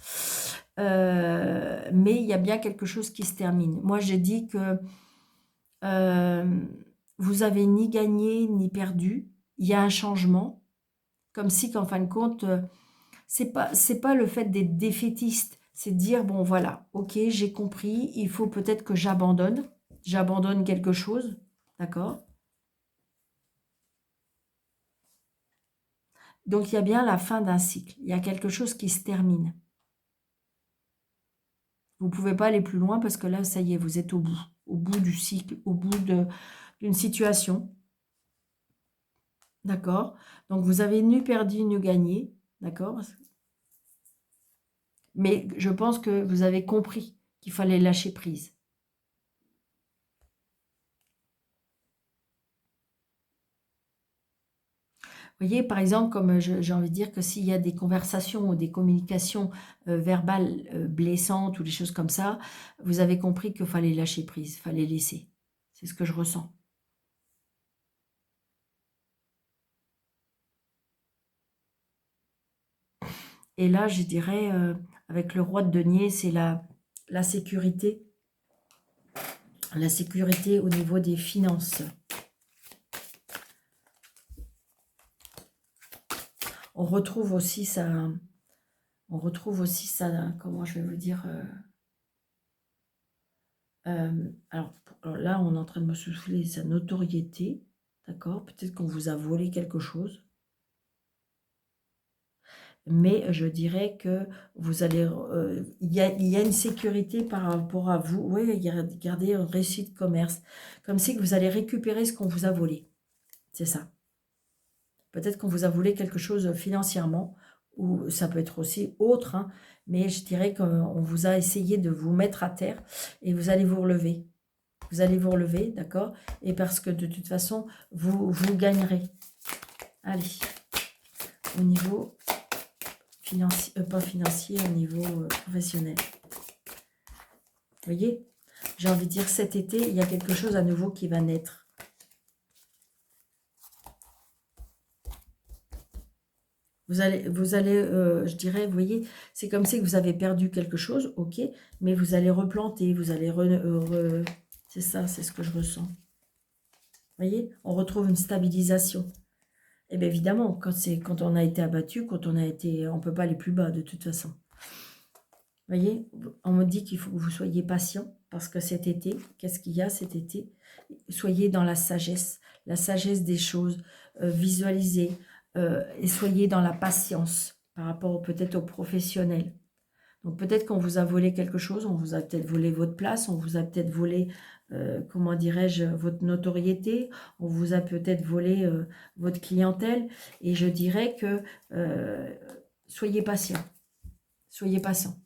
Mais il y a bien quelque chose qui se termine. Moi, j'ai dit que vous avez ni gagné ni perdu. Il y a un changement. Comme si qu'en fin de compte, c'est pas le fait d'être défaitiste. C'est de dire, bon voilà, ok, j'ai compris, il faut peut-être que j'abandonne. J'abandonne quelque chose, d'accord? Donc, il y a bien la fin d'un cycle. Il y a quelque chose qui se termine. Vous ne pouvez pas aller plus loin parce que là, ça y est, vous êtes au bout du cycle, au bout d'une situation. D'accord? Donc, vous avez ni perdu ni gagné. D'accord? Mais je pense que vous avez compris qu'il fallait lâcher prise. Vous voyez, par exemple, comme j'ai envie de dire que s'il y a des conversations ou des communications verbales blessantes ou des choses comme ça, vous avez compris qu'il fallait lâcher prise, il fallait laisser. C'est ce que je ressens. Et là, je dirais, avec le roi de denier, c'est la sécurité. La sécurité au niveau des finances. On retrouve aussi ça, comment je vais vous dire, alors là, on est en train de me souffler sa notoriété, d'accord? Peut-être qu'on vous a volé quelque chose. Mais je dirais que vous allez, il y a une sécurité par rapport à vous. Oui, regardez, un récit de commerce. Comme si que vous allez récupérer ce qu'on vous a volé. C'est ça. Peut-être qu'on vous a volé quelque chose financièrement, ou ça peut être aussi autre, hein, mais je dirais qu'on vous a essayé de vous mettre à terre et vous allez vous relever. Vous allez vous relever, d'accord? Et parce que de toute façon, vous gagnerez. Allez, au niveau financier, pas financier, au niveau professionnel. Vous voyez? J'ai envie de dire, cet été, il y a quelque chose à nouveau qui va naître. je dirais, vous voyez, c'est comme si vous avez perdu quelque chose, ok, mais vous allez replanter, vous allez... c'est ça, c'est ce que je ressens. Vous voyez, on retrouve une stabilisation. Et bien évidemment, quand on a été abattu, on peut pas aller plus bas de toute façon. Vous voyez, on me dit qu'il faut que vous soyez patient, parce que cet été, qu'est-ce qu'il y a cet été? Soyez dans la sagesse des choses, visualisez, et soyez dans la patience, par rapport peut-être aux professionnels. Donc peut-être qu'on vous a volé quelque chose, on vous a peut-être volé votre place, on vous a peut-être volé, comment dirais-je, votre notoriété, on vous a peut-être volé votre clientèle, et je dirais que soyez patient, soyez patient.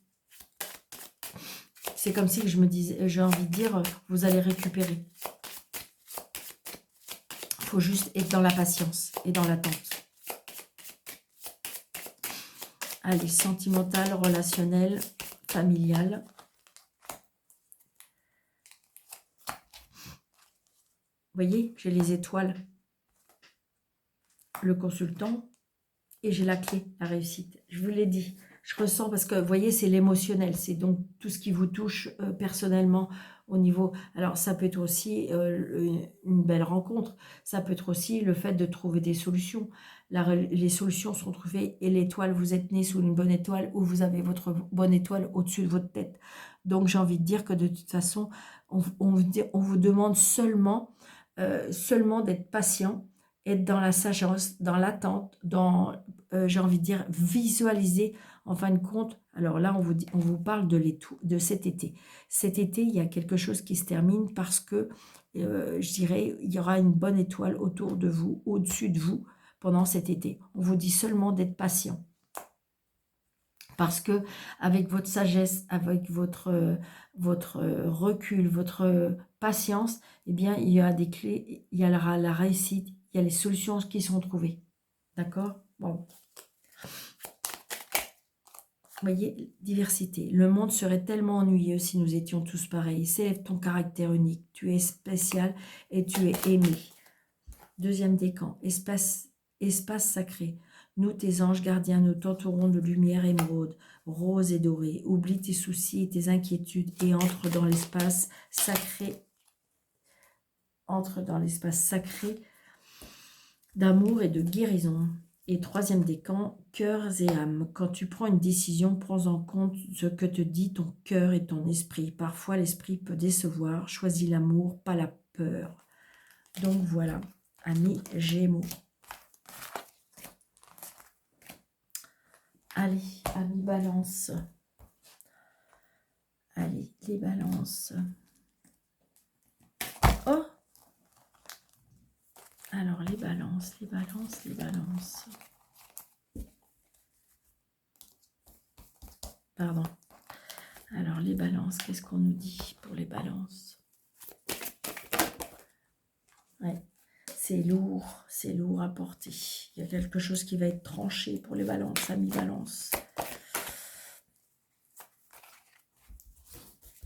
C'est comme si je me disais, j'ai envie de dire, vous allez récupérer. Il faut juste être dans la patience et dans l'attente. Allez, sentimental, relationnel, familial. Vous voyez, j'ai les étoiles, le consultant, et j'ai la clé, la réussite. Je vous l'ai dit. Je ressens parce que, vous voyez, c'est l'émotionnel. C'est donc tout ce qui vous touche personnellement au niveau... Alors, ça peut être aussi une belle rencontre. Ça peut être aussi le fait de trouver des solutions. Les solutions sont trouvées et l'étoile, vous êtes né sous une bonne étoile ou vous avez votre bonne étoile au-dessus de votre tête. Donc, j'ai envie de dire que de toute façon, on vous demande seulement d'être patient, être dans la sagesse, dans l'attente, dans, j'ai envie de dire, visualiser, en fin de compte. Alors là, on vous parle de cet été. Cet été, il y a quelque chose qui se termine parce que, je dirais, il y aura une bonne étoile autour de vous, au-dessus de vous, pendant cet été. On vous dit seulement d'être patient. Parce que avec votre sagesse, avec votre recul, votre patience, eh bien, il y a des clés, il y aura la réussite, il y a les solutions qui sont trouvées. D'accord? Bon. Vous voyez, diversité. Le monde serait tellement ennuyeux si nous étions tous pareils. Célèbre ton caractère unique. Tu es spécial et tu es aimé. Deuxième décan. Espace sacré. Nous, tes anges gardiens, nous t'entourons de lumière émeraude, rose et dorée. Oublie tes soucis et tes inquiétudes et entre dans l'espace sacré. Entre dans l'espace sacré d'amour et de guérison. Et troisième décan, cœurs et âmes. Quand tu prends une décision, prends en compte ce que te dit ton cœur et ton esprit. Parfois, l'esprit peut décevoir. Choisis l'amour, pas la peur. Donc voilà, amis Gémeaux. Allez, amis Balance. Allez, les Balances. Oh! Alors, les Balances. Pardon. Alors, les Balances, qu'est-ce qu'on nous dit pour les Balances? Ouais, c'est lourd à porter. Il y a quelque chose qui va être tranché pour les Balances, amis Balance.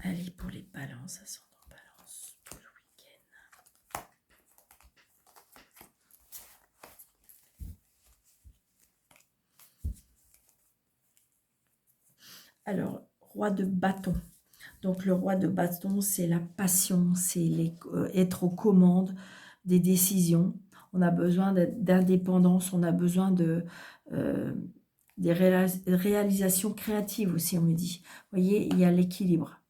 Allez, pour les Balances, ascendant Balance, pour le week-end. Alors, roi de bâton. Donc, le roi de bâton, c'est la passion, c'est être aux commandes des décisions. On a besoin d'indépendance, on a besoin des réalisations créatives aussi, on me dit. Vous voyez, il y a l'équilibre,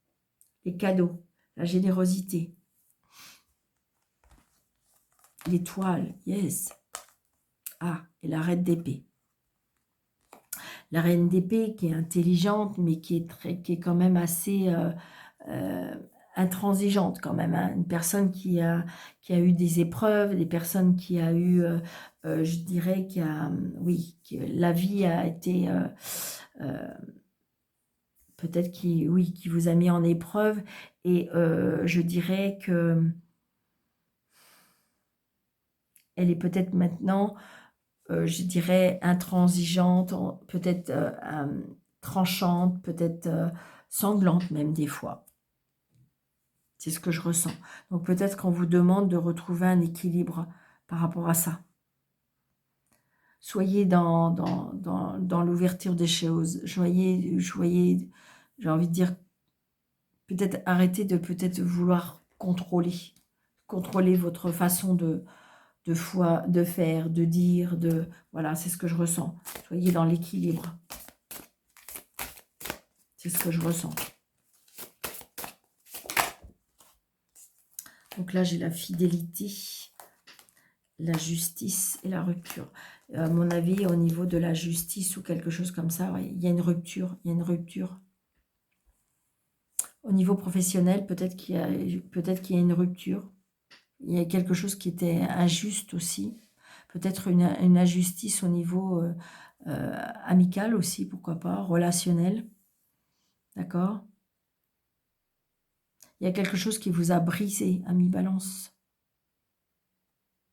les cadeaux, la générosité, l'étoile, yes. Ah, et la reine d'épée. La reine d'épée qui est intelligente, mais qui est quand même assez intransigeante quand même. Hein. Une personne qui a eu des épreuves, des personnes qui a eu, je dirais, que la vie a été peut-être qui vous a mis en épreuve. Et je dirais que elle est peut-être maintenant... je dirais intransigeante, peut-être tranchante, peut-être sanglante même des fois. C'est ce que je ressens. Donc peut-être qu'on vous demande de retrouver un équilibre par rapport à ça. Soyez dans l'ouverture des choses. J'ai envie de dire, peut-être arrêtez de peut-être vouloir contrôler votre façon de faire, de dire, voilà, c'est ce que je ressens. Soyez dans l'équilibre. C'est ce que je ressens. Donc là, j'ai la fidélité, la justice et la rupture. À mon avis, au niveau de la justice ou quelque chose comme ça, ouais, il y a une rupture. Il y a une rupture. Au niveau professionnel, peut-être qu'il y a une rupture. Il y a quelque chose qui était injuste aussi. Peut-être une injustice au niveau amical aussi, pourquoi pas, relationnel. D'accord? Il y a quelque chose qui vous a brisé, ami Balance.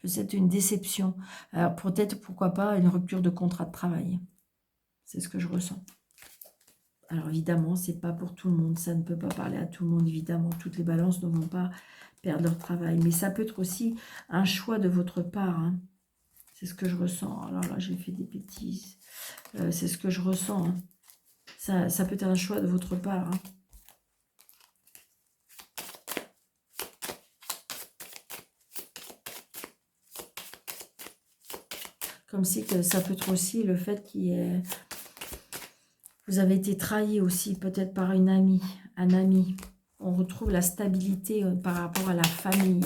Peut-être une déception. Alors peut-être, pourquoi pas, une rupture de contrat de travail. C'est ce que je ressens. Alors évidemment, c'est pas pour tout le monde. Ça ne peut pas parler à tout le monde, évidemment. Toutes les balances ne vont pas perdre leur travail. Mais ça peut être aussi un choix de votre part. Hein. C'est ce que je ressens. Alors là, j'ai fait des bêtises. C'est ce que je ressens. Hein. Ça peut être un choix de votre part. Hein. Comme si que ça peut être aussi le fait qu'il y ait... Vous avez été trahi aussi, peut-être par une amie, un ami. On retrouve la stabilité par rapport à la famille.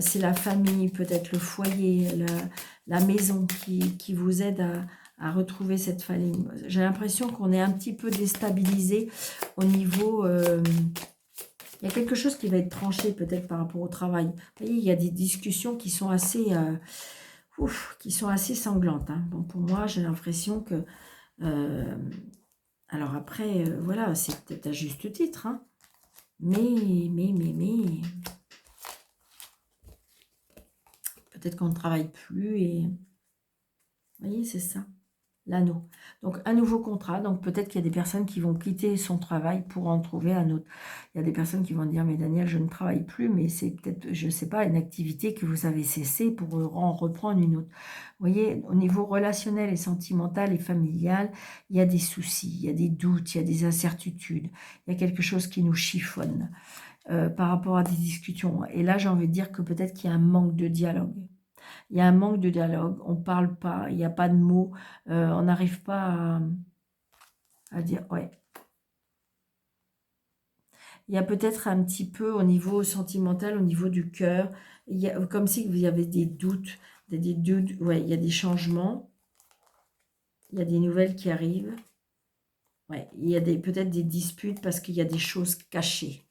C'est la famille, peut-être le foyer, la maison qui vous aide à retrouver cette famille. J'ai l'impression qu'on est un petit peu déstabilisé au niveau... il y a quelque chose qui va être tranché peut-être par rapport au travail. Vous voyez, il y a des discussions qui sont assez... sanglantes. Hein. Bon, pour moi, j'ai l'impression que... alors après, voilà, c'est peut-être à juste titre. Hein. Mais... Peut-être qu'on ne travaille plus et... Vous voyez, c'est ça. L'anneau. Donc, un nouveau contrat. Donc, peut-être qu'il y a des personnes qui vont quitter son travail pour en trouver un autre. Il y a des personnes qui vont dire, mais Daniel, je ne travaille plus, mais c'est peut-être, je ne sais pas, une activité que vous avez cessée pour en reprendre une autre. Vous voyez, au niveau relationnel et sentimental et familial, il y a des soucis, il y a des doutes, il y a des incertitudes. Il y a quelque chose qui nous chiffonne par rapport à des discussions. Et là, j'ai envie de dire que peut-être qu'il y a un manque de dialogue. Il y a un manque de dialogue, on ne parle pas, il n'y a pas de mots, on n'arrive pas à dire, ouais. Il y a peut-être un petit peu au niveau sentimental, au niveau du cœur, comme si vous avez des doutes, ouais, il y a des changements, il y a des nouvelles qui arrivent, ouais, il y a peut-être des disputes parce qu'il y a des choses cachées.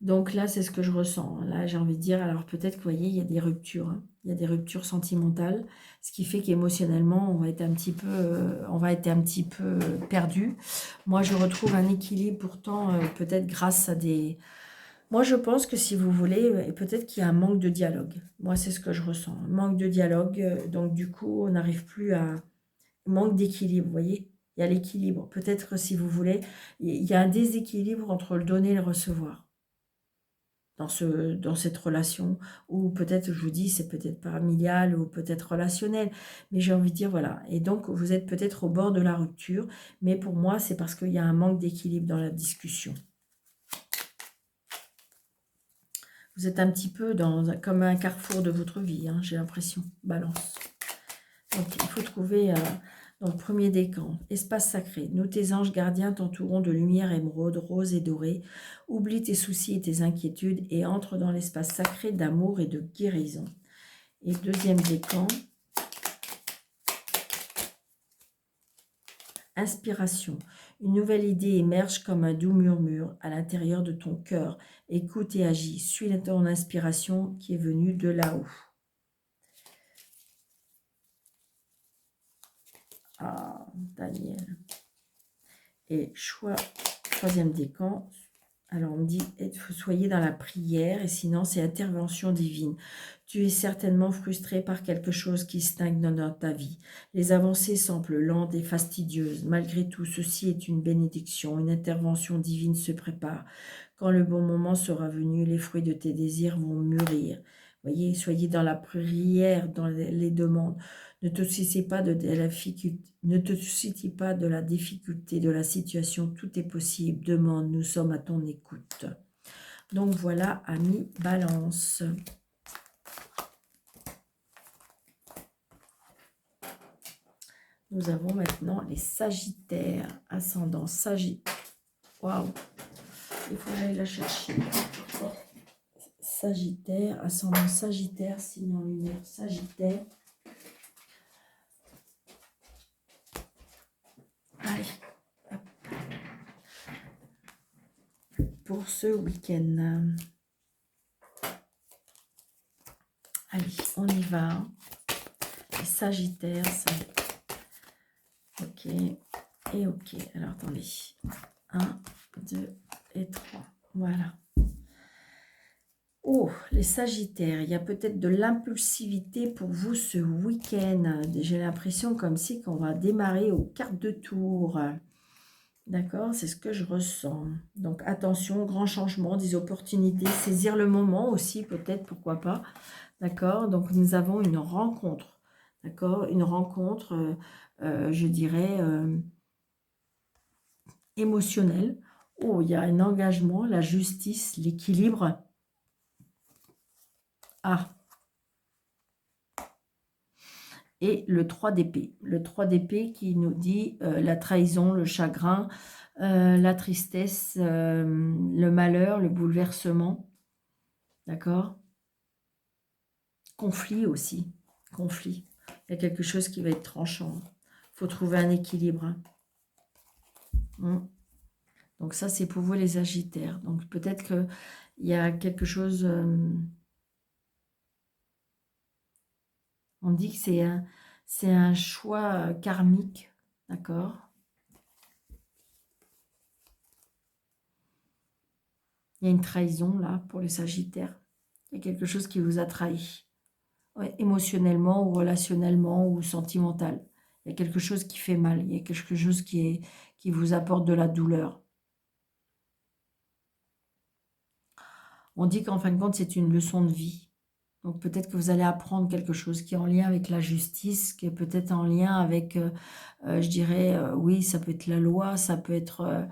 Donc là, c'est ce que je ressens. Là, j'ai envie de dire, alors peut-être que vous voyez, il y a des ruptures. Hein. Il y a des ruptures sentimentales, ce qui fait qu'émotionnellement, on va être un petit peu perdu. Moi, je retrouve un équilibre pourtant, peut-être grâce à des... Moi, je pense que si vous voulez, peut-être qu'il y a un manque de dialogue. Moi, c'est ce que je ressens. Un manque de dialogue, donc du coup, on n'arrive plus à... Manque d'équilibre, vous voyez. Il y a l'équilibre. Peut-être, si vous voulez, il y a un déséquilibre entre le donner et le recevoir. Dans cette relation, ou peut-être, je vous dis, c'est peut-être familial ou peut-être relationnel, mais j'ai envie de dire, voilà, et donc vous êtes peut-être au bord de la rupture, mais pour moi, c'est parce qu'il y a un manque d'équilibre dans la discussion. Vous êtes un petit peu comme un carrefour de votre vie, hein, j'ai l'impression, Balance. Donc, il faut trouver... donc, premier décan, espace sacré. Nous, tes anges gardiens, t'entourons de lumière émeraude, rose et dorée. Oublie tes soucis et tes inquiétudes et entre dans l'espace sacré d'amour et de guérison. Et deuxième décan, inspiration. Une nouvelle idée émerge comme un doux murmure à l'intérieur de ton cœur. Écoute et agis. Suis ton inspiration qui est venue de là-haut. Ah, Daniel. Et choix, troisième décan. Alors, on me dit, soyez dans la prière, et sinon, c'est intervention divine. Tu es certainement frustré par quelque chose qui stagne dans ta vie. Les avancées semblent lentes et fastidieuses. Malgré tout, ceci est une bénédiction. Une intervention divine se prépare. Quand le bon moment sera venu, les fruits de tes désirs vont mûrir. Voyez, soyez dans la prière, dans les demandes. Ne te soucie pas ne te soucie pas de la difficulté de la situation. Tout est possible. Demande, nous sommes à ton écoute. Donc voilà, amis Balance. Nous avons maintenant les Sagittaires, ascendant Sagittaire. Waouh, il faut que j'aille la chercher. Sagittaire, ascendant Sagittaire, signe en lumière Sagittaire. Allez, hop. Pour ce week-end. Allez, on y va. Les Sagittaires, ça. Ok, et ok. Alors, attendez. 1, 2 et 3. Voilà. Oh, les Sagittaires, il y a peut-être de l'impulsivité pour vous ce week-end. J'ai l'impression comme si qu'on va démarrer aux cartes de tour. D'accord, c'est ce que je ressens. Donc attention, grand changement, des opportunités, saisir le moment aussi peut-être, pourquoi pas. D'accord, donc nous avons une rencontre. D'accord, une rencontre, je dirais, émotionnelle. Oh, il y a un engagement, la justice, l'équilibre. Ah, et le 3 d'épée. Le 3 d'épée qui nous dit la trahison, le chagrin, la tristesse, le malheur, le bouleversement. D'accord? Conflit aussi. Conflit. Il y a quelque chose qui va être tranchant. Il faut trouver un équilibre. Donc ça, c'est pour vous les Sagittaires. Donc peut-être qu'il y a quelque chose... on dit que c'est un choix karmique. D'accord? Il y a une trahison là pour les Sagittaires. Il y a quelque chose qui vous a trahi. Ouais, émotionnellement ou relationnellement ou sentimental. Il y a quelque chose qui fait mal. Il y a quelque chose qui vous apporte de la douleur. On dit qu'en fin de compte, c'est une leçon de vie. Donc peut-être que vous allez apprendre quelque chose qui est en lien avec la justice, qui est peut-être en lien avec, je dirais, oui, ça peut être la loi, ça peut être...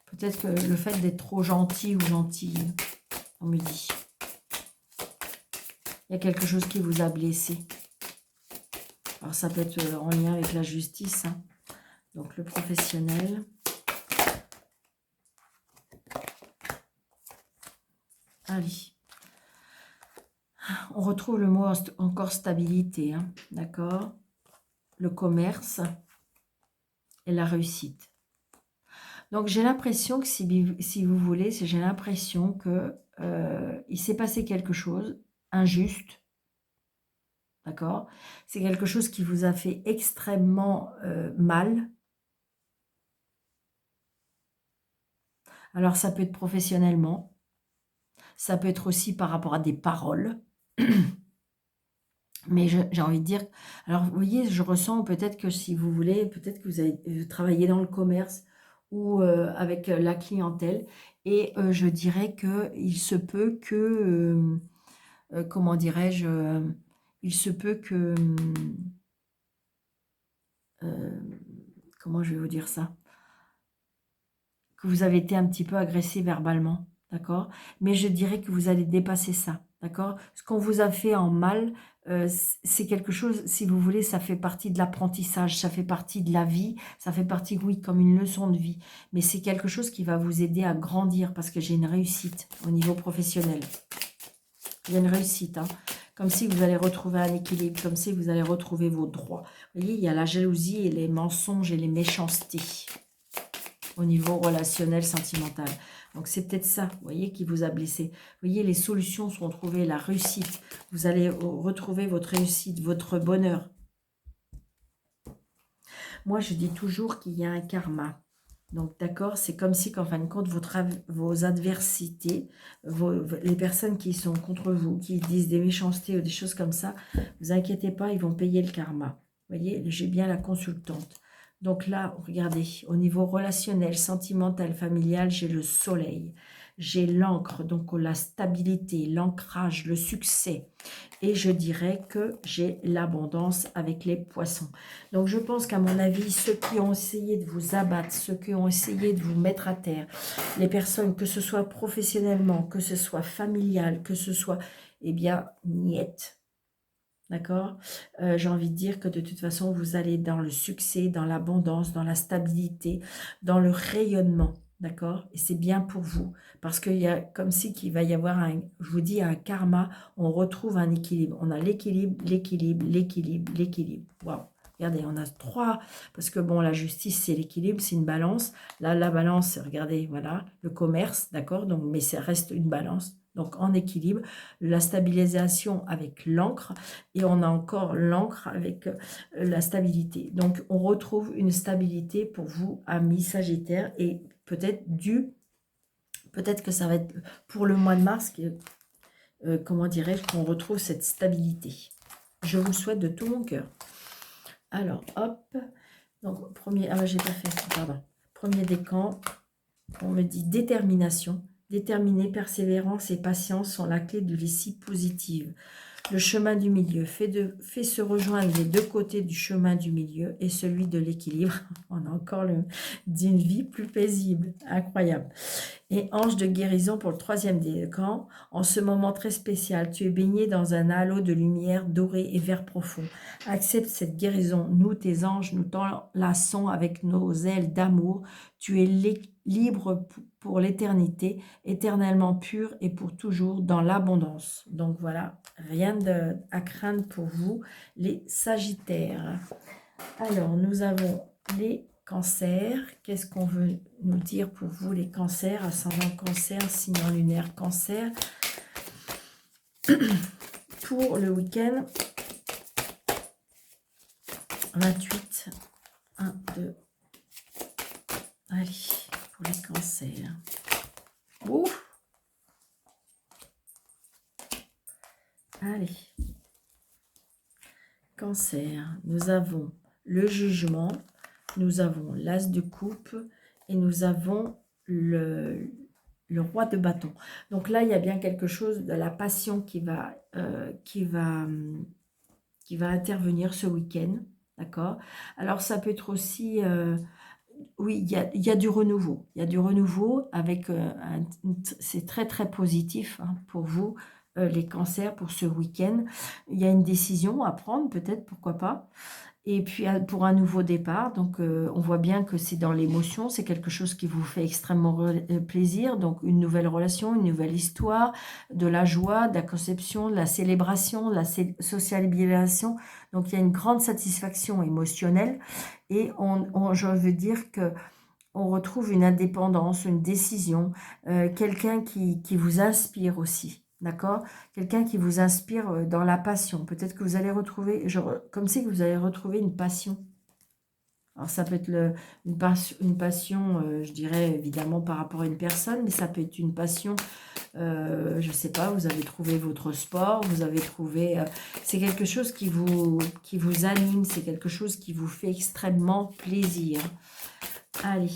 peut-être que le fait d'être trop gentil ou gentille, on me dit. Il y a quelque chose qui vous a blessé. Alors ça peut être en lien avec la justice, hein. Donc le professionnel. Allez. On retrouve le mot encore stabilité, hein, d'accord? Le commerce et la réussite. Donc j'ai l'impression que si vous voulez, j'ai l'impression que il s'est passé quelque chose injuste, d'accord? C'est quelque chose qui vous a fait extrêmement mal. Alors ça peut être professionnellement, ça peut être aussi par rapport à des paroles. Mais j'ai envie de dire, alors vous voyez, je ressens peut-être que si vous voulez, peut-être que vous avez travaillé dans le commerce ou avec la clientèle, et je dirais qu'il se peut que, comment dirais-je, il se peut que, comment je vais vous dire ça, que vous avez été un petit peu agressé verbalement, d'accord? Mais je dirais que vous allez dépasser ça, d'accord? Ce qu'on vous a fait en mal, c'est quelque chose, si vous voulez, ça fait partie de l'apprentissage, ça fait partie de la vie, ça fait partie, oui, comme une leçon de vie. Mais c'est quelque chose qui va vous aider à grandir parce que j'ai une réussite au niveau professionnel. Il y a une réussite, hein. Comme si vous allez retrouver un équilibre, comme si vous allez retrouver vos droits. Vous voyez, il y a la jalousie et les mensonges et les méchancetés au niveau relationnel, sentimental. Donc c'est peut-être ça, vous voyez, qui vous a blessé. Vous voyez, les solutions sont trouvées, la réussite. Vous allez retrouver votre réussite, votre bonheur. Moi, je dis toujours qu'il y a un karma. Donc, d'accord, c'est comme si, qu'en fin de compte, vos adversités, les personnes qui sont contre vous, qui disent des méchancetés ou des choses comme ça, ne vous inquiétez pas, ils vont payer le karma. Vous voyez, j'ai bien la consultante. Donc là, regardez, au niveau relationnel, sentimental, familial, j'ai le soleil. J'ai l'encre, donc la stabilité, l'ancrage, le succès. Et je dirais que j'ai l'abondance avec les poissons. Donc je pense qu'à mon avis, ceux qui ont essayé de vous abattre, ceux qui ont essayé de vous mettre à terre, les personnes, que ce soit professionnellement, que ce soit familial, que ce soit, eh bien, niet. D'accord. J'ai envie de dire que de toute façon, vous allez dans le succès, dans l'abondance, dans la stabilité, dans le rayonnement. D'accord. Et c'est bien pour vous. Parce qu'il y a comme si qu'il va y avoir un, je vous dis, un karma. On retrouve un équilibre. On a l'équilibre, l'équilibre, l'équilibre, l'équilibre. Waouh. Regardez, on a trois. Parce que bon, la justice, c'est l'équilibre, c'est une balance. Là, la balance, regardez, voilà, le commerce. D'accord. Donc, mais ça reste une balance. Donc, en équilibre. La stabilisation avec l'encre. Et on a encore l'encre avec la stabilité. Donc, on retrouve une stabilité pour vous, amis Sagittaire. Et peut-être que ça va être pour le mois de mars, comment dirais-je, qu'on retrouve cette stabilité. Je vous le souhaite de tout mon cœur. Alors, hop. Donc, premier, ah ben, j'ai pas fait, pardon. Premier décan, on me dit détermination. Déterminée, persévérance et patience sont la clé de l'issue positive. Le chemin du milieu fait se rejoindre les deux côtés du chemin du milieu et celui de l'équilibre. On a encore d'une vie plus paisible. Incroyable. Et ange de guérison pour le troisième décan. En ce moment très spécial, tu es baigné dans un halo de lumière dorée et vert profond. Accepte cette guérison. Nous, tes anges, nous t'enlaçons avec nos ailes d'amour. Tu es libre pour l'éternité, éternellement pur et pour toujours dans l'abondance. Donc voilà, rien à craindre pour vous, les Sagittaires. Alors, nous avons les cancers. Qu'est-ce qu'on veut nous dire pour vous, les cancers? Ascendant cancer, signe lunaire cancer. Pour le week-end, 28, 1, 2. Allez, pour les cancers. Ouf. Allez. Cancer, nous avons le jugement, nous avons l'as de coupe et nous avons le roi de bâton. Donc là, il y a bien quelque chose de la passion qui va intervenir ce week-end. D'accord. Alors, ça peut être aussi... oui, il y a du renouveau. Il y a du renouveau avec... c'est très, très positif hein, pour vous, les cancers, pour ce week-end. Il y a une décision à prendre, peut-être, pourquoi pas. Et puis, pour un nouveau départ, donc on voit bien que c'est dans l'émotion, c'est quelque chose qui vous fait extrêmement plaisir. Donc, une nouvelle relation, une nouvelle histoire, de la joie, de la conception, de la célébration, de la socialisation. Donc, il y a une grande satisfaction émotionnelle. Et je veux dire que on retrouve une indépendance, une décision, quelqu'un qui vous inspire aussi. D'accord? Quelqu'un qui vous inspire dans la passion. Peut-être que vous allez retrouver, comme si vous allez retrouver une passion. Alors ça peut être une passion, je dirais évidemment par rapport à une personne, mais ça peut être une passion, je ne sais pas, vous avez trouvé votre sport, vous avez trouvé... c'est quelque chose qui vous anime, c'est quelque chose qui vous fait extrêmement plaisir. Allez.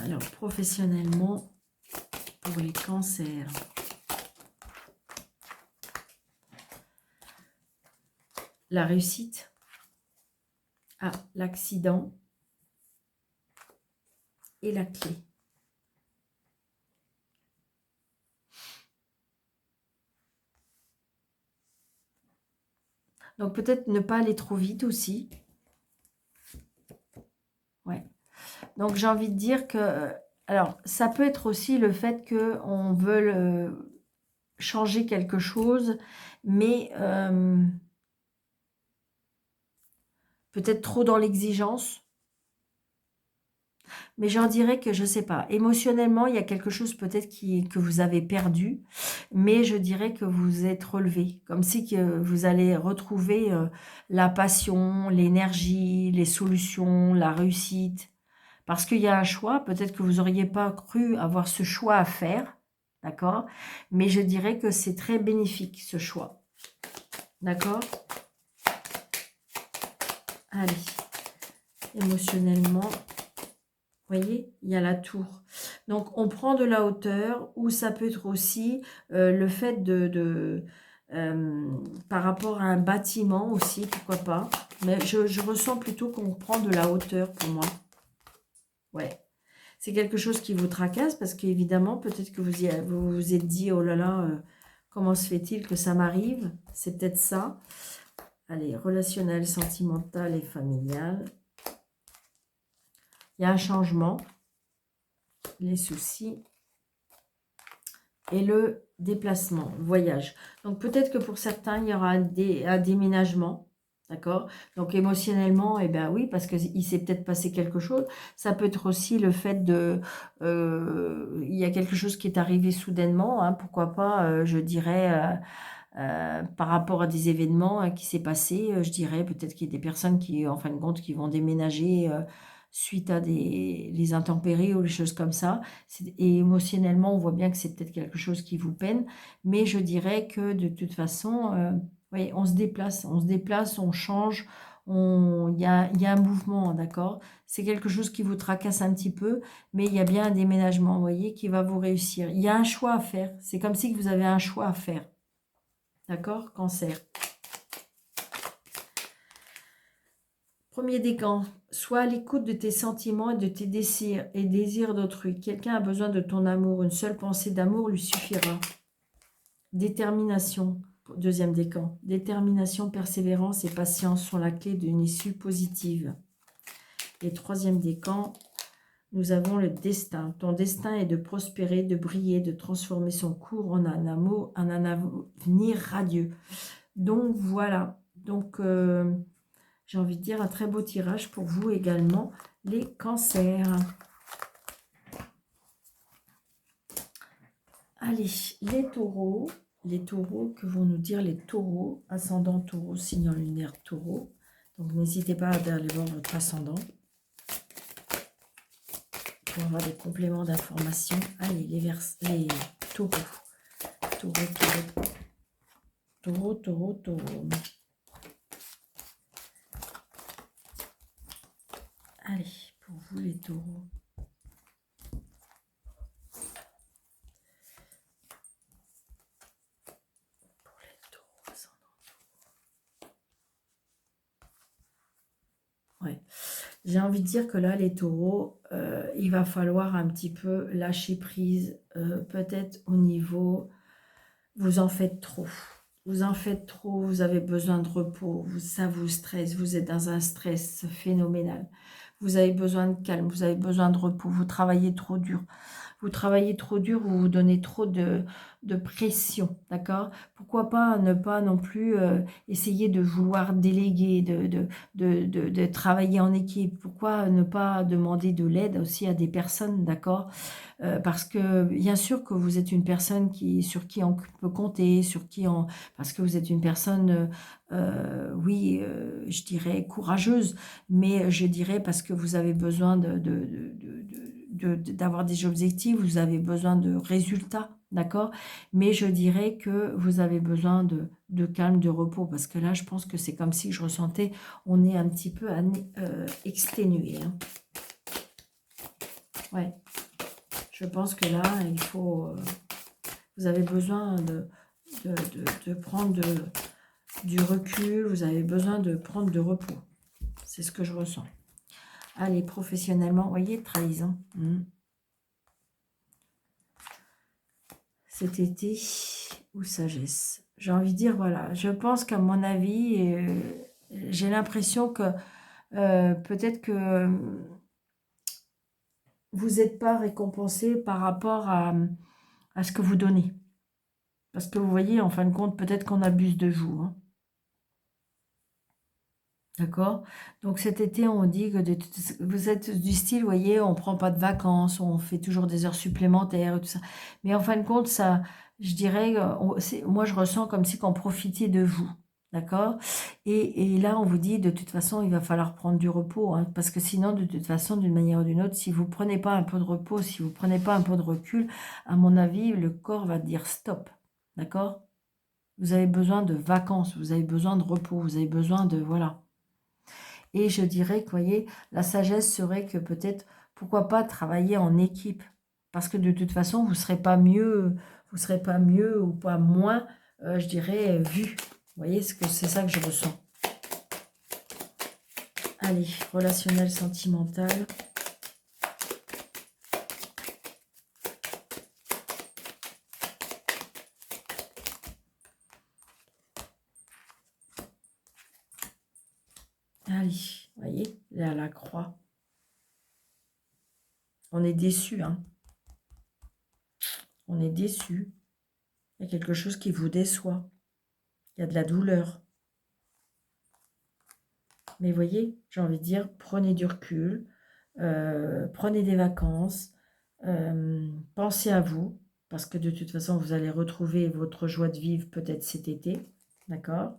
Alors, professionnellement, pour les cancers. La réussite. Ah, l'accident. Et la clé. Donc, peut-être ne pas aller trop vite aussi. Ouais. Donc, j'ai envie de dire que... alors, ça peut être aussi le fait qu'on veut changer quelque chose, mais peut-être trop dans l'exigence. Mais j'en dirais que, je ne sais pas, émotionnellement, il y a quelque chose peut-être que vous avez perdu, mais je dirais que vous êtes relevé, comme si que vous allez retrouver la passion, l'énergie, les solutions, la réussite. Parce qu'il y a un choix, peut-être que vous n'auriez pas cru avoir ce choix à faire, d'accord? Mais je dirais que c'est très bénéfique, ce choix. D'accord? Allez, émotionnellement, voyez, il y a la tour. Donc, on prend de la hauteur, ou ça peut être aussi le fait par rapport à un bâtiment aussi, pourquoi pas. Mais je ressens plutôt qu'on prend de la hauteur pour moi. Ouais. C'est quelque chose qui vous tracasse parce qu'évidemment, peut-être que vous vous êtes dit, oh là là, comment se fait-il que ça m'arrive? C'est peut-être ça. Allez, relationnel, sentimental et familial. Il y a un changement, les soucis et le déplacement, le voyage. Donc peut-être que pour certains, il y aura un déménagement, d'accord? Donc émotionnellement, eh bien oui, parce qu'il s'est peut-être passé quelque chose. Ça peut être aussi le fait de... il y a quelque chose qui est arrivé soudainement, hein, pourquoi pas, je dirais... par rapport à des événements qui s'est passé, je dirais peut-être qu'il y a des personnes qui, en fin de compte, qui vont déménager suite à les intempéries ou les choses comme ça. Et émotionnellement, on voit bien que c'est peut-être quelque chose qui vous peine, mais je dirais que de toute façon, oui, on se déplace, on change, il y a un mouvement, d'accord? C'est quelque chose qui vous tracasse un petit peu, mais il y a bien un déménagement, vous voyez, qui va vous réussir. Il y a un choix à faire. C'est comme si vous avez un choix à faire. D'accord? Cancer. Premier décan. Sois à l'écoute de tes sentiments et de tes désirs d'autrui. Quelqu'un a besoin de ton amour. Une seule pensée d'amour lui suffira. Détermination. Deuxième décan. Détermination, persévérance et patience sont la clé d'une issue positive. Et troisième décan, nous avons le destin. Ton destin est de prospérer, de briller, de transformer son cours en un amour, en un avenir radieux. Donc voilà. Donc j'ai envie de dire un très beau tirage pour vous également, les cancers. Allez, les taureaux. Les taureaux, que vont nous dire les taureaux? Ascendant taureau, signe lunaire taureau. Donc n'hésitez pas à aller voir votre ascendant pour avoir des compléments d'information. Allez, les taureaux. Taureau. Allez, pour vous les taureaux. Ouais. J'ai envie de dire que là, les taureaux, il va falloir un petit peu lâcher prise, peut-être au niveau, vous en faites trop. Vous en faites trop, vous avez besoin de repos, ça vous stresse, vous êtes dans un stress phénoménal. Vous avez besoin de calme, vous avez besoin de repos, vous travaillez trop dur. Vous travaillez trop dur, vous vous donnez trop de pression, d'accord? Pourquoi pas ne pas non plus essayer de vouloir déléguer, de travailler en équipe? Pourquoi ne pas demander de l'aide aussi à des personnes, d'accord? Parce que bien sûr que vous êtes une personne sur qui on peut compter, parce que vous êtes une personne, oui, je dirais courageuse, mais je dirais parce que vous avez besoin d'avoir des objectifs, vous avez besoin de résultats, d'accord? Mais je dirais que vous avez besoin de calme, de repos, parce que là, je pense que c'est comme si je ressentais, on est un petit peu exténué. Hein. Ouais. Je pense que là, il faut... vous avez besoin de prendre du recul, vous avez besoin de prendre de repos. C'est ce que je ressens. Allez, professionnellement, vous voyez, trahison. Cet été, ou sagesse. J'ai envie de dire, voilà, je pense qu'à mon avis, j'ai l'impression que peut-être que vous n'êtes pas récompensé par rapport à ce que vous donnez. Parce que vous voyez, en fin de compte, peut-être qu'on abuse de vous. Hein. D'accord? Donc cet été, on dit que vous êtes du style, vous voyez, on ne prend pas de vacances, on fait toujours des heures supplémentaires et tout ça. Mais en fin de compte, ça, je dirais, moi je ressens comme si qu'on profitait de vous. D'accord? Et là, on vous dit, de toute façon, il va falloir prendre du repos. Hein, parce que sinon, de toute façon, d'une manière ou d'une autre, si vous ne prenez pas un peu de repos, si vous ne prenez pas un peu de recul, à mon avis, le corps va dire stop. D'accord? Vous avez besoin de vacances, vous avez besoin de repos, vous avez besoin de... Voilà. Et je dirais que, vous voyez, la sagesse serait que peut-être, pourquoi pas travailler en équipe. Parce que de toute façon, vous serez pas mieux ou pas moins, je dirais, vu. Vous voyez, c'est ça que je ressens. Allez, relationnel, sentimental. Allez, vous voyez, là, la croix. On est déçu, hein. On est déçu. Il y a quelque chose qui vous déçoit. Il y a de la douleur. Mais voyez, j'ai envie de dire, prenez du recul, prenez des vacances, pensez à vous, parce que de toute façon, vous allez retrouver votre joie de vivre peut-être cet été, d'accord?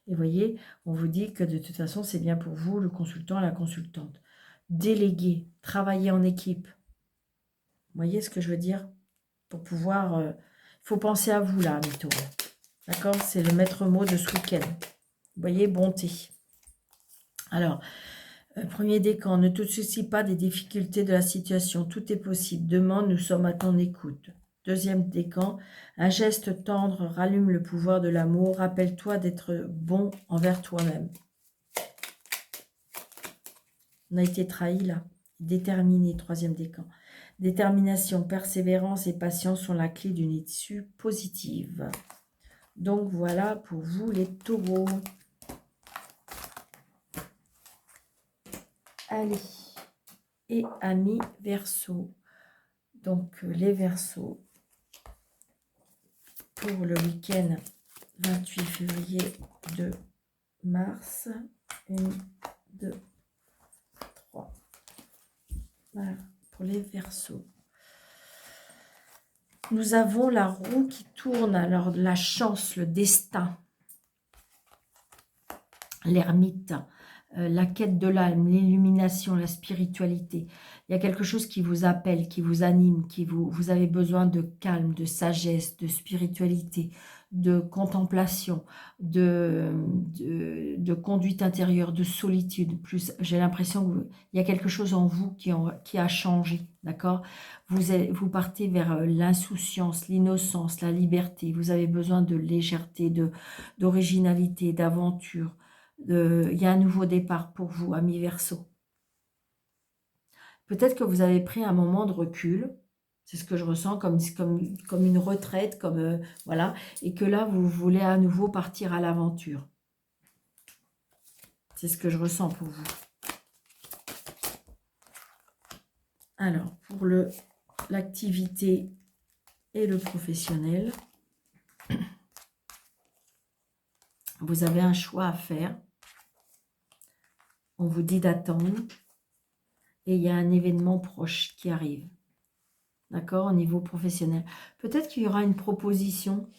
Et voyez, on vous dit que de toute façon, c'est bien pour vous, le consultant, la consultante. Déléguer, travailler en équipe. Vous voyez ce que je veux dire? Pour pouvoir... il faut penser à vous, là, mes taureaux. D'accord? C'est le maître mot de ce week-end. Vous voyez, bonté. Alors, premier décan, ne te soucie pas des difficultés de la situation. Tout est possible. Demande, nous sommes à ton écoute. Deuxième décan, un geste tendre rallume le pouvoir de l'amour. Rappelle-toi d'être bon envers toi-même. On a été trahi là. Déterminé, troisième décan. Détermination, persévérance et patience sont la clé d'une issue positive. Donc voilà pour vous les taureaux. Allez, et amis Verseau. Donc les Verseaux, pour le week-end 28 février 2 mars. 1, 2, 3. Voilà, pour les Verseaux. Nous avons la roue qui tourne, alors la chance, le destin, l'ermite, la quête de l'âme, l'illumination, la spiritualité. Il y a quelque chose qui vous appelle, qui vous anime, vous avez besoin de calme, de sagesse, de spiritualité, de contemplation, de conduite intérieure, de solitude. Plus, j'ai l'impression qu'il y a quelque chose en vous qui a changé, d'accord? Vous partez vers l'insouciance, l'innocence, la liberté. Vous avez besoin de légèreté, d'originalité, d'aventure. Il y a un nouveau départ pour vous, amis Verseau. Peut-être que vous avez pris un moment de recul, c'est ce que je ressens, comme une retraite, voilà, et que là, vous voulez à nouveau partir à l'aventure. C'est ce que je ressens pour vous. Alors, pour l'activité et le professionnel, vous avez un choix à faire. On vous dit d'attendre. Et il y a un événement proche qui arrive. D'accord? Au niveau professionnel. Peut-être qu'il y aura une proposition.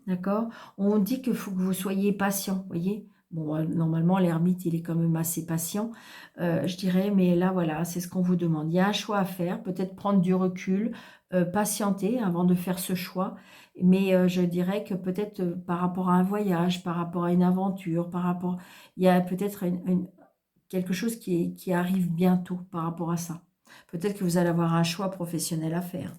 D'accord? On dit qu'il faut que vous soyez patient. Vous voyez? Bon, normalement, l'ermite, il est quand même assez patient, je dirais. Mais là, voilà, c'est ce qu'on vous demande. Il y a un choix à faire. Peut-être prendre du recul, patienter avant de faire ce choix. Mais je dirais que peut-être par rapport à un voyage, par rapport à une aventure, il y a peut-être quelque chose qui arrive bientôt par rapport à ça. Peut-être que vous allez avoir un choix professionnel à faire.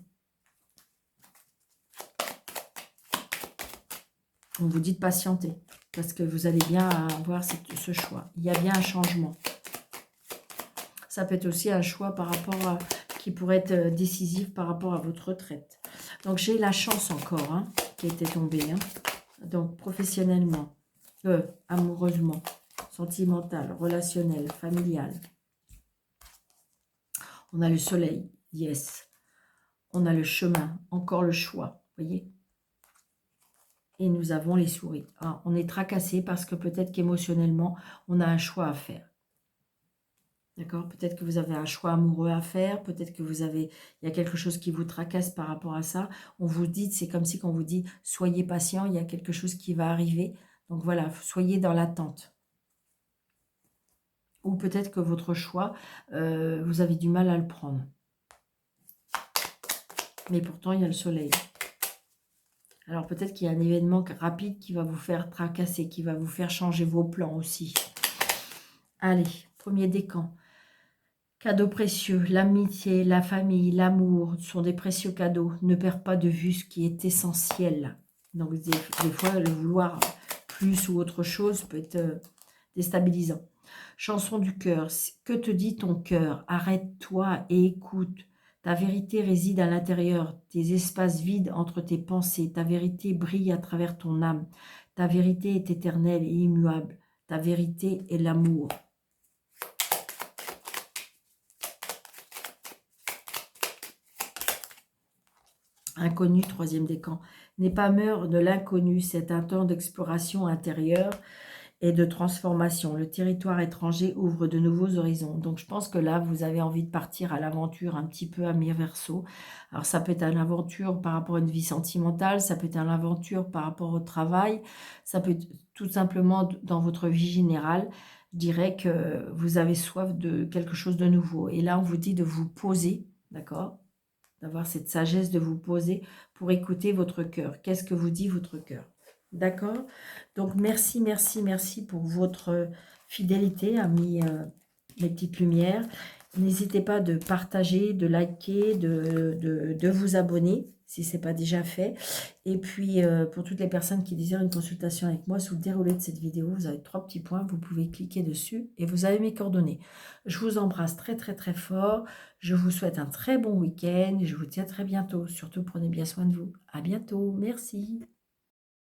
On vous dit de patienter, parce que vous allez bien avoir ce choix. Il y a bien un changement. Ça peut être aussi un choix qui pourrait être décisif par rapport à votre retraite. Donc j'ai la chance encore, hein, qui était tombée. Hein. Donc professionnellement, amoureusement, sentimental, relationnel, familial. On a le soleil, yes. On a le chemin, encore le choix, voyez. Et nous avons les souris. Ah, on est tracassé parce que peut-être qu'émotionnellement, on a un choix à faire. D'accord? Peut-être que vous avez un choix amoureux à faire. Peut-être que il y a quelque chose qui vous tracasse par rapport à ça. On vous dit, c'est comme si qu'on vous dit, soyez patient, il y a quelque chose qui va arriver. Donc voilà, soyez dans l'attente. Ou peut-être que votre choix, vous avez du mal à le prendre. Mais pourtant, il y a le soleil. Alors peut-être qu'il y a un événement rapide qui va vous faire tracasser, qui va vous faire changer vos plans aussi. Allez, premier décan. Cadeaux précieux, l'amitié, la famille, l'amour sont des précieux cadeaux. Ne perds pas de vue ce qui est essentiel. Donc, des fois, le vouloir plus ou autre chose peut être déstabilisant. Chanson du cœur. Que te dit ton cœur? Arrête-toi et écoute. Ta vérité réside à l'intérieur, tes espaces vides entre tes pensées. Ta vérité brille à travers ton âme. Ta vérité est éternelle et immuable. Ta vérité est l'amour. Inconnu, troisième décan. N'aie pas peur de l'inconnu, c'est un temps d'exploration intérieure et de transformation. Le territoire étranger ouvre de nouveaux horizons. Donc je pense que là, vous avez envie de partir à l'aventure un petit peu à mi-verso. Alors ça peut être une aventure par rapport à une vie sentimentale, ça peut être une aventure par rapport au travail, ça peut être tout simplement dans votre vie générale. Je dirais que vous avez soif de quelque chose de nouveau. Et là, on vous dit de vous poser, d'accord? D'avoir cette sagesse de vous poser pour écouter votre cœur. Qu'est-ce que vous dit votre cœur? D'accord? Donc, merci, merci, merci pour votre fidélité à mes petites lumières. N'hésitez pas de partager, de liker, de vous abonner si ce n'est pas déjà fait. Et puis, pour toutes les personnes qui désirent une consultation avec moi, sous le déroulé de cette vidéo, vous avez 3 petits points, vous pouvez cliquer dessus et vous avez mes coordonnées. Je vous embrasse très, très, très fort. Je vous souhaite un très bon week-end. Je vous dis à très bientôt. Surtout, prenez bien soin de vous. À bientôt. Merci.